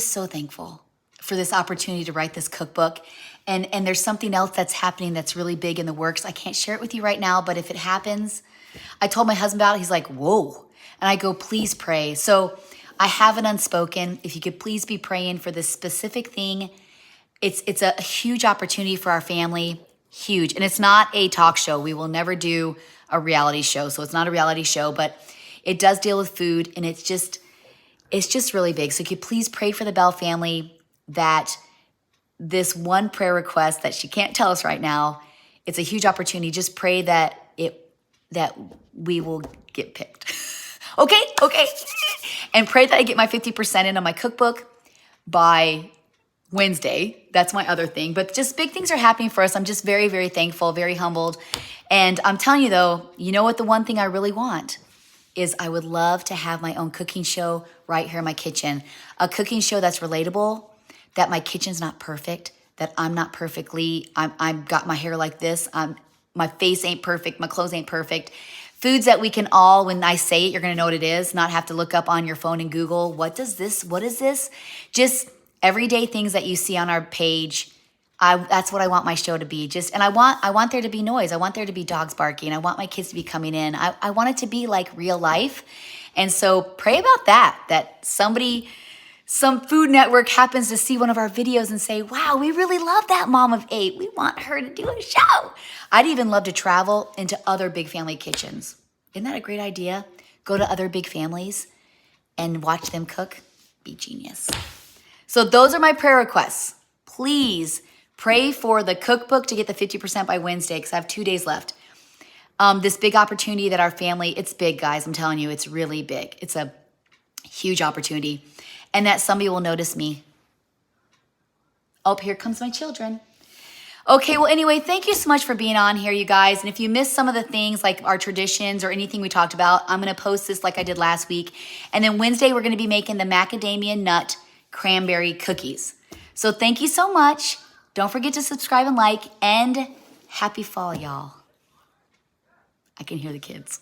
so thankful for this opportunity to write this cookbook. And there's something else that's happening that's really big in the works. I can't share it with you right now, but if it happens, I told my husband about it. He's like, whoa. And I go, please pray. So I have an unspoken. If you could please be praying for this specific thing. It's a huge opportunity for our family. Huge. And it's not a talk show. We will never do a reality show. So it's not a reality show, but it does deal with food and it's just really big. So could you please pray for the Bell family that this one prayer request that she can't tell us right now, it's a huge opportunity. Just pray that we will get picked. Okay. And pray that I get my 50% in on my cookbook by Wednesday. That's my other thing. But just big things are happening for us. I'm just very, very thankful, very humbled. And I'm telling you though, you know what the one thing I really want is I would love to have my own cooking show right here in my kitchen. A cooking show that's relatable, that my kitchen's not perfect, that I'm not perfectly, I've got my hair like this, my face ain't perfect, my clothes ain't perfect. Foods that we can all, when I say it, you're gonna know what it is, not have to look up on your phone and Google, what is this? Just everyday things that you see on our page. That's what I want my show to be. And I want there to be noise. I want there to be dogs barking. I want my kids to be coming in. I want it to be like real life. And so pray about that some Food Network happens to see one of our videos and say, wow, we really love that mom of 8. We want her to do a show. I'd even love to travel into other big family kitchens. Isn't that a great idea? Go to other big families and watch them cook. Be genius. So those are my prayer requests. Please pray for the cookbook to get the 50% by Wednesday because I have 2 days left. this big opportunity that our family, it's big, guys. I'm telling you, it's really big. It's a huge opportunity. And that somebody will notice me. Oh, here comes my children. Okay, well, anyway, thank you so much for being on here, you guys. And if you missed some of the things like our traditions or anything we talked about, I'm going to post this like I did last week. And then Wednesday, we're going to be making the macadamia nut cranberry cookies. So thank you so much. Don't forget to subscribe and like. And happy fall, y'all. I can hear the kids.